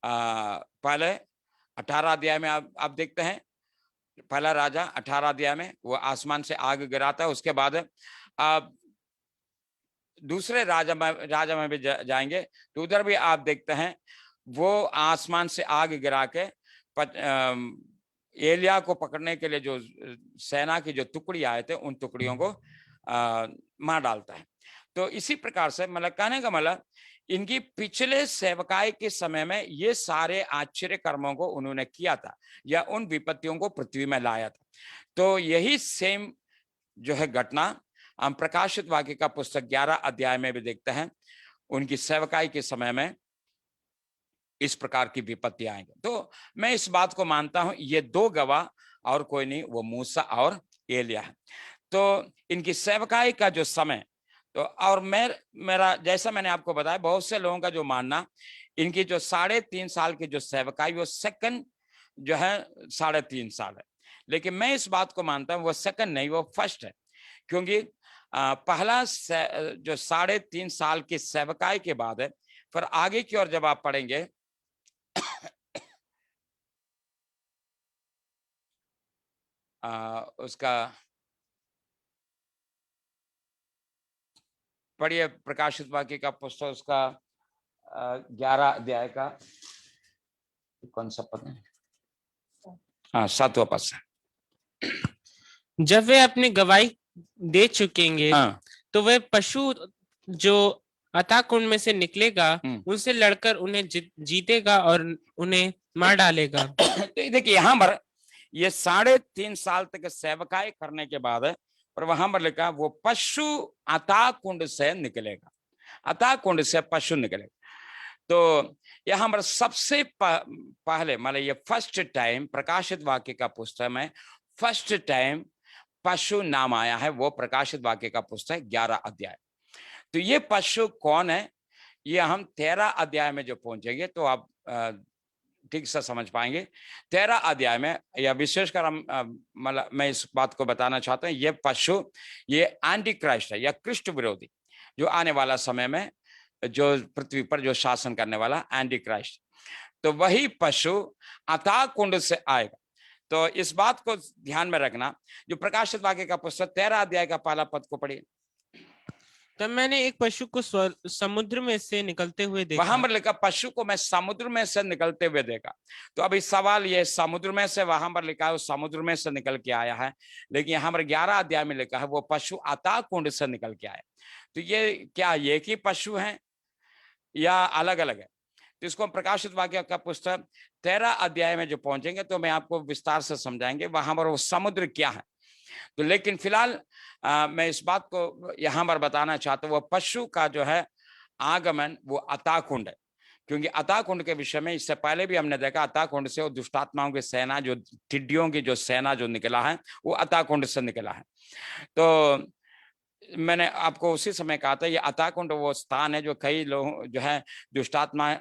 पहले 18 अध्याय में आप देखते हैं, पहला राजा 18 अध्याय में वो आसमान से आग गिराता है। उसके बाद दूसरे राजा में भी जाएंगे तो उधर भी आप देखते हैं वो आसमान से आग गिरा के एलिया को पकड़ने के लिए जो सेना की जो टुकड़ी आए थे उन टुकड़ियों को मार डालता है। तो इसी प्रकार से मतलब कहने का मतलब इनकी पिछले सेवकाई के समय में ये सारे आश्चर्य कर्मों को उन्होंने किया था या उन विपत्तियों को पृथ्वी में लाया था। तो यही सेम जो है घटना हम प्रकाशित वाक्य का पुस्तक 11 अध्याय में भी देखते हैं। उनकी सेवकाई के समय में इस प्रकार की विपत्ति आएंगे। तो मैं इस बात को मानता हूं ये दो गवाह और कोई नहीं, वो मूसा और एलिया है। तो इनकी सेवकाई का जो समय, तो और मेरा जैसा मैंने आपको बताया, बहुत से लोगों का जो मानना इनकी जो 3.5 साल की जो सेवकाई वो सेकंड जो है 3.5 साल है, लेकिन मैं इस बात को मानता हूं वो सेकंड नहीं, वो फर्स्ट है। क्योंकि पहला जो 3.5 साल की सेवकाई के बाद है, फिर आगे की ओर जब आप पढ़ेंगे उसका पढ़िए प्रकाशित वाक्य का पुस्तक उसका 11 अध्याय का कौन सा पद है? हाँ, 7वां पद से। जब वे अपनी गवाही दे चुकेंगे हाँ। तो वे पशु जो अथाह कुंड में से निकलेगा उनसे लड़कर उन्हें जीतेगा और उन्हें मार डालेगा। तो देखिए यहाँ पर ये 3.5 साल तक सेवकाई करने के बाद पर वहां पर लिखा वो पशु अथाह कुंड से निकलेगा, अथाह कुंड से पशु निकलेगा। तो यहाँ पर सबसे पहले मतलब ये फर्स्ट टाइम प्रकाशित वाक्य का पुस्तक में फर्स्ट टाइम पशु नाम आया है, वो प्रकाशित वाक्य का पुस्तक 11 अध्याय। तो ये पशु कौन है, ये हम 13 अध्याय में जो पहुंचेंगे तो आप ठीक से समझ पाएंगे। 13 अध्याय में, या विशेषकर हम मतलब मैं इस बात को बताना चाहता हूँ, ये पशु ये एंटी क्राइस्ट है या कृष्ण विरोधी, जो आने वाला समय में जो पृथ्वी पर जो शासन करने वाला एंटी क्राइस्ट, तो वही पशु अथाह कुंड से आएगा। तो इस बात को ध्यान में रखना। जो प्रकाशित वाक्य का पुस्तक 13 अध्याय का पहला पद को पढ़िए। तब मैंने एक पशु को समुद्र में से निकलते हुए देखा। वहां पर लिखा पशु को मैं समुद्र में से निकलते हुए देखा। तो अभी सवाल ये, समुद्र में से वहां पर लिखा है वो समुद्र में से निकल के आया है, लेकिन यहाँ पर 11 अध्याय में लिखा है वो पशु अथाह कुंड से निकल के आया। तो ये क्या एक ही पशु है या अलग अलग है? तो इसको हम प्रकाशित वाक्य का पुस्तक 13 अध्याय में जो पहुंचेंगे तो मैं आपको विस्तार से समझाएंगे वहां पर वो समुद्र क्या है। तो लेकिन फिलहाल मैं इस बात को यहां पर बताना चाहता हूँ, वो पशु का जो है आगमन वो अथाह कुंड है। क्योंकि अथाह कुंड के विषय में इससे पहले भी हमने देखा, अथाह कुंड से वो दुष्टात्माओं की सेना, जो टिड्डियों की जो सेना जो निकला है वो अथाह कुंड से निकला है। तो मैंने आपको उसी समय कहा था ये अथाह कुंड वो स्थान है जो कई लोग जो है दुष्टात्मा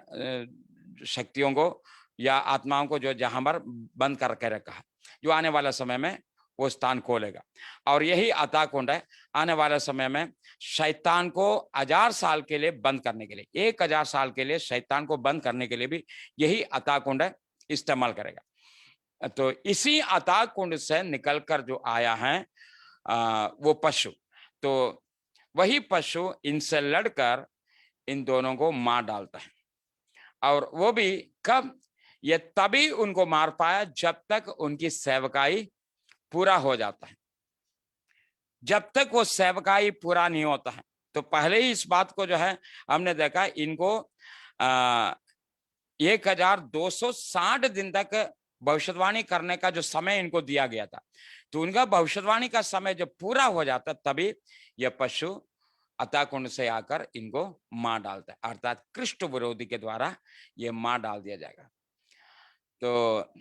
शक्तियों को या आत्माओं को जो जहां पर बंद करके रखा है, जो आने वाला समय में वो स्थान खोलेगा। और यही अथाह कुंड है आने वाले समय में शैतान को 1000 साल के लिए बंद करने के लिए, 1000 साल के लिए शैतान को बंद करने के लिए भी यही अथाह कुंड इस्तेमाल करेगा। तो इसी अथाह कुंड से निकलकर जो आया है वो पशु, तो वही पशु इनसे लड़कर इन दोनों को मार डालता है। और वो भी कब? ये तभी उनको मार पाया जब तक उनकी सेवकाई पूरा हो जाता है। जब तक वो सेवकाई पूरा नहीं होता है, तो पहले ही इस बात को जो है हमने देखा, इनको 1260 दिन तक भविष्यवाणी करने का जो समय इनको दिया गया था। तो उनका भविष्यवाणी का समय जब पूरा हो जाता तभी यह पशु अथाह कुंड से आकर इनको मार डालता है, अर्थात कृष्ण विरोधी के द्वारा ये मार डाल दिया जाएगा। तो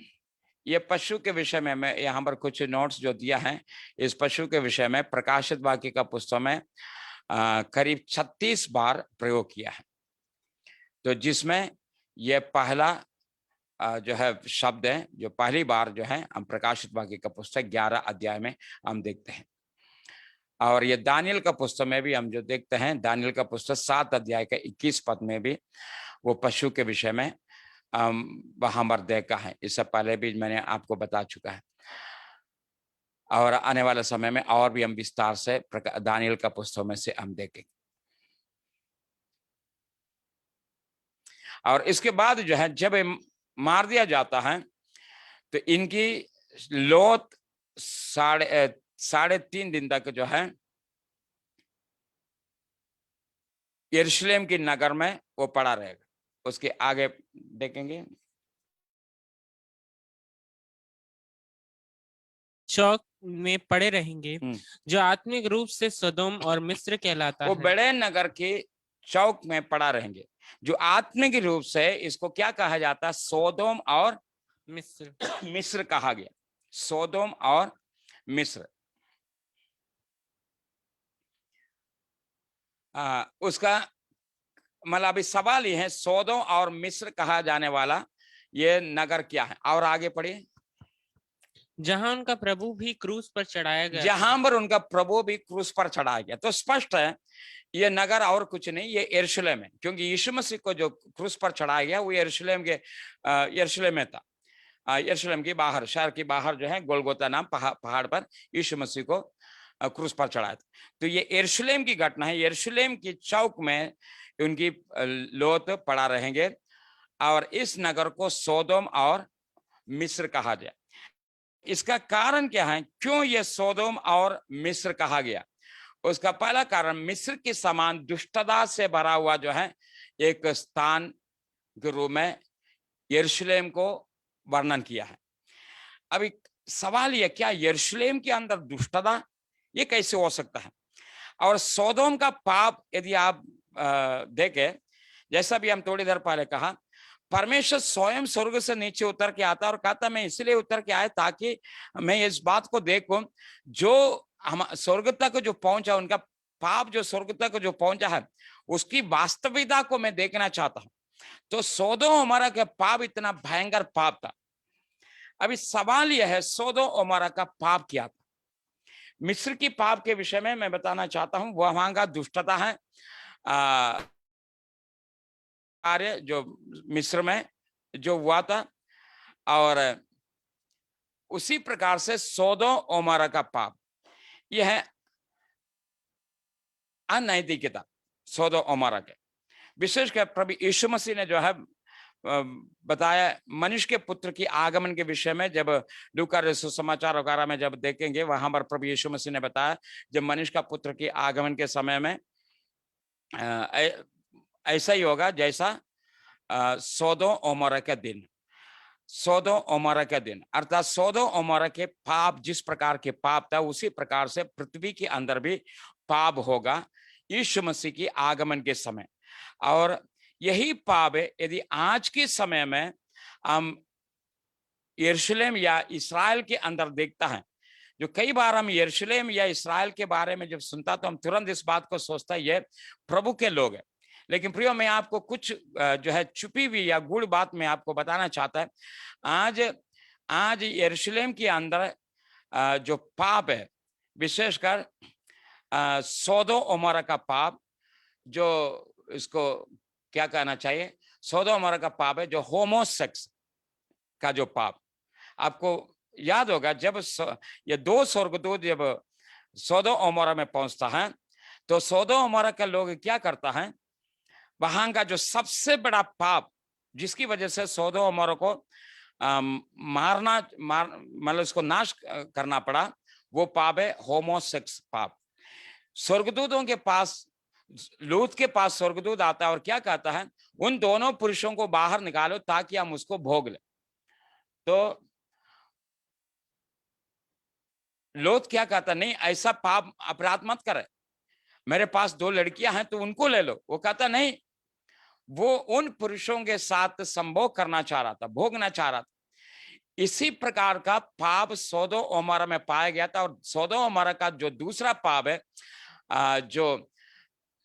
ये पशु के विषय में मैं यहाँ पर कुछ नोट्स जो दिया है, इस पशु के विषय में प्रकाशित वाक्य का पुस्तक में करीब 36 बार प्रयोग किया है। तो जिसमें ये पहला जो है शब्द है, जो पहली बार जो है हम प्रकाशित वाक्य का पुस्तक 11 अध्याय में हम देखते हैं। और ये दानियल का पुस्तक में भी हम जो देखते हैं, दानियल का पुस्तक 7 अध्याय का 21 पद में भी वो पशु के विषय में वहां पर देखा है। इससे पहले भी मैंने आपको बता चुका है। और आने वाले समय में और भी हम विस्तार से दानियल का पुस्तक में से हम देखेंगे। और इसके बाद जो है जब मार दिया जाता है तो इनकी लौत 3.5 दिन तक जो है यरूशलेम की नगर में वो पड़ा रहेगा। उसके आगे देखेंगे, चौक में पड़े रहेंगे जो आत्मिक रूप से सदोम और मिस्र कहलाता वो है। बड़े नगर के चौक में पड़ा रहेंगे जो आत्मिक रूप से इसको क्या कहा जाता है? सोदोम और मिस्र कहा गया। सोदोम और मिस्र। उसका मतलब अभी सवाल ये है, सोदोम और मिस्र कहा जाने वाला ये नगर क्या है? और आगे पढ़िए। जहां उनका प्रभु भी क्रूस पर चढ़ाया गया, जहां पर उनका प्रभु भी क्रूस पर चढ़ाया गया। तो स्पष्ट है ये नगर और कुछ नहीं, ये यरूशलेम है। क्योंकि यीशु मसीह को जो क्रूस पर चढ़ाया गया वो यरूशलेम में था। यरूशलेम की बाहर, शहर की बाहर जो है गोलगोता नाम पहाड़ पर यीशु मसीह को क्रूस पर चढ़ाया था। तो ये यरूशलेम की घटना है। यरूशलेम की चौक में उनकी लौत पड़ा रहेंगे और इस नगर को सोदोम और मिस्र कहा गया। इसका कारण क्या है? क्यों ये सोदोम और मिस्र कहा गया? उसका पहला कारण, मिस्र के समान दुष्टता से भरा हुआ जो है एक स्थान के रूप में यरूशलेम को वर्णन किया है। अभी सवाल यह, क्या यरूशलेम के अंदर दुष्टता ये कैसे हो सकता है? और सोदोम का पाप यदि आप देखें, जैसा भी हम थोड़ी देर पहले कहा, परमेश्वर स्वयं स्वर्ग से नीचे उतर के आता और कहता मैं इसलिए उतर के आया ताकि मैं इस बात को देखूं जो हम स्वर्ग तक जो पहुंचा उनका पाप जो स्वर्ग तक जो पहुंचा है उसकी वास्तविकता को मैं देखना चाहता हूं। तो सोदोम अमोरा का पाप इतना भयंकर पाप था। अभी सवाल यह है, सोदोम अमोरा का पाप क्या था? मिस्र की पाप के विषय में मैं बताना चाहता हूं। वह वहां का दुष्टता है, कार्य जो मिस्र में जो हुआ था, और उसी प्रकार से सोदोम अमोरा का पाप, यह अनैतिकता सोदोम अमोरा के, विशेषकर प्रभु यीशु मसीह ने जो है बताया मनुष्य के पुत्र की आगमन के विषय में। जब लूका सुसमाचार वगैरह में जब देखेंगे, वहां पर प्रभु यीशु मसीह ने बताया जब मनुष्य का पुत्र की आगमन के समय में ऐसा ही होगा जैसा सोदोम अमोरा के दिन, सोदोम अमोरा के दिन, अर्थात सोदोम अमोरा के पाप जिस प्रकार के पाप था उसी प्रकार से पृथ्वी के अंदर भी पाप होगा यीशु मसीह की आगमन के समय। और यही पाप है यदि आज के समय में हम यरूशलेम या इस्राएल के अंदर देखता है। जो कई बार हम यरूशलेम या इस्राएल के बारे में जब सुनता तो हम तुरंत इस बात को सोचता है ये प्रभु के लोग हैं। लेकिन प्रियो, मैं आपको कुछ जो है छुपी हुई या गूढ़ बात मैं आपको बताना चाहता है। आज यरूशलेम के अंदर जो पाप है, विशेषकर सोदोम अमोरा का पाप, जो इसको क्या कहना चाहिए, सोदोम अमोरा का पाप है जो होमोसेक्स का जो पाप। आपको याद होगा जब ये दो स्वर्गदूत जब सोदोम अमोरा में पहुंचता है तो सोदोम अमोरा के लोग क्या करता है, वहां का जो सबसे बड़ा पाप जिसकी वजह से सोदोम अमोरा को मतलब उसको नाश करना पड़ा, वो पाप है होमोसेक्स पाप। स्वर्गदूतों के पास, लूत के पास स्वर्गदूत आता है और क्या कहता है, उन दोनों पुरुषों को बाहर निकालो ताकि हम उसको भोग ले। तो लूत क्या कहता, नहीं ऐसा पाप अपराध मत करे, मेरे पास दो लड़कियां हैं तो उनको ले लो। वो कहता नहीं, वो उन पुरुषों के साथ संभोग करना चाह रहा था, भोगना चाह रहा था। इसी प्रकार का पाप सोदोम अमोरा में पाया गया था। और सोदोम अमोरा का जो दूसरा पाप है, जो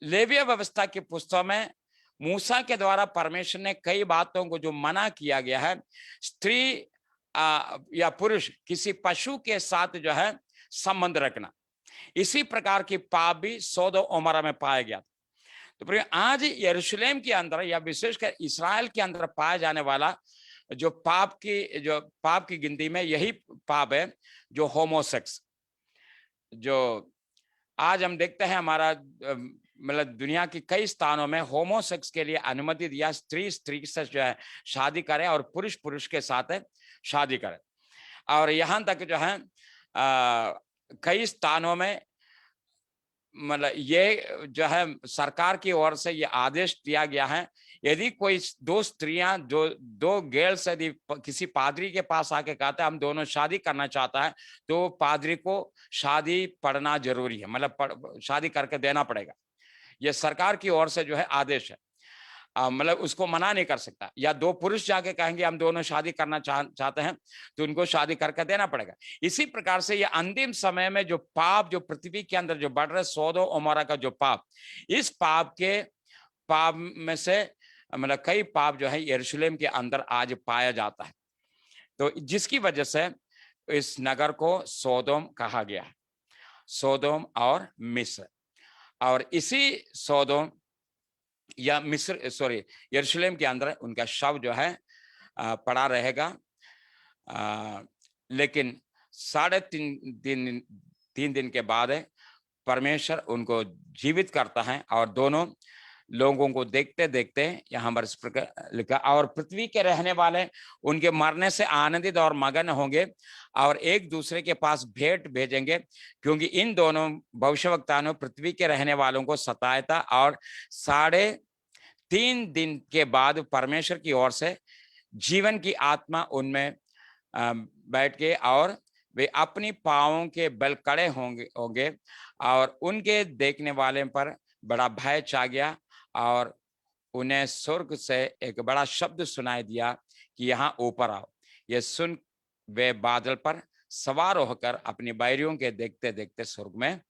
लेविया व्यवस्था की पुस्तक में मूसा के द्वारा परमेश्वर ने कई बातों को जो मना किया गया है, स्त्री या पुरुष किसी पशु के साथ जो है संबंध रखना, इसी प्रकार की पाप भी सोदोम अमोरा में पाया गया। तो आज यरूशलेम के अंदर या विशेषकर इस्राएल के अंदर पाया जाने वाला जो पाप की गिनती में यही पाप है, जो होमोसेक्स। जो आज हम देखते हैं हमारा मतलब दुनिया की कई स्थानों में होमोसेक्स के लिए अनुमति दिया, स्त्री से जो है शादी करे और पुरुष पुरुष के साथ शादी करे। और यहाँ तक जो है कई स्थानों में मतलब ये जो है सरकार की ओर से ये आदेश दिया गया है, यदि कोई दो स्त्रियां जो दो गर्ल्स यदि किसी पादरी के पास आके कहते हैं हम दोनों शादी करना चाहता है, तो पादरी को शादी पढ़ना जरूरी है, मतलब शादी करके देना पड़ेगा। ये सरकार की ओर से जो है आदेश है, मतलब उसको मना नहीं कर सकता। या दो पुरुष जाके कहेंगे हम दोनों शादी करना चाहते हैं तो उनको शादी करके देना पड़ेगा। इसी प्रकार से ये अंतिम समय में जो पाप जो पृथ्वी के अंदर जो बढ़ रहे सोदोम अमोरा का जो पाप, इस पाप में से मतलब कई पाप जो है यरूशलेम के अंदर आज पाया जाता है। तो जिसकी वजह से इस नगर को सोदोम कहा गया है, सोदोम और मिस्र। और इसी सोदोम या मिस्र सॉरी यरूशलेम के अंदर उनका शव जो है पड़ा रहेगा। लेकिन 3.5 दिन के बाद परमेश्वर उनको जीवित करता है और दोनों लोगों को देखते देखते यहाँ पर इस प्रकार लिखा, और पृथ्वी के रहने वाले उनके मरने से आनंदित और मगन होंगे और एक दूसरे के पास भेंट भेजेंगे, क्योंकि इन दोनों भविष्यवक्ताओं ने पृथ्वी के रहने वालों को सताया था। और 3.5 दिन के बाद परमेश्वर की ओर से जीवन की आत्मा उनमें बैठ के और वे अपनी पाँवों के बल खड़े होंगे और उनके देखने वाले पर बड़ा भय छा गया और उन्हें स्वर्ग से एक बड़ा शब्द सुनाई दिया कि यहाँ ऊपर आओ। ये सुन वे बादल पर सवार होकर अपनी बैरियों के देखते देखते स्वर्ग में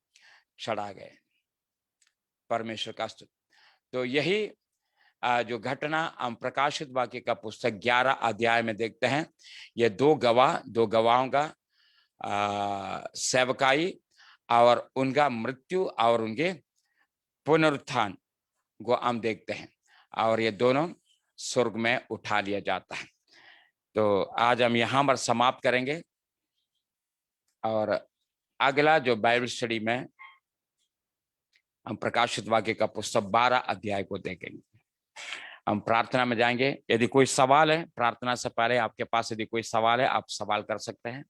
चढ़ा गए। परमेश्वर का स्तुति। तो यही जो घटना हम प्रकाशित वाक्य का पुस्तक 11 अध्याय में देखते हैं। ये दो गवाहों का सेवकाई और उनका मृत्यु और उनके पुनरुत्थान को हम देखते हैं, और ये दोनों स्वर्ग में उठा लिया जाता है। तो आज हम यहाँ पर समाप्त करेंगे, और अगला जो बाइबल स्टडी में हम प्रकाशित वाक्य का पुस्तक 12 अध्याय को देखेंगे। हम प्रार्थना में जाएंगे। यदि कोई सवाल है, प्रार्थना से पहले आपके पास यदि कोई सवाल है, आप सवाल कर सकते हैं।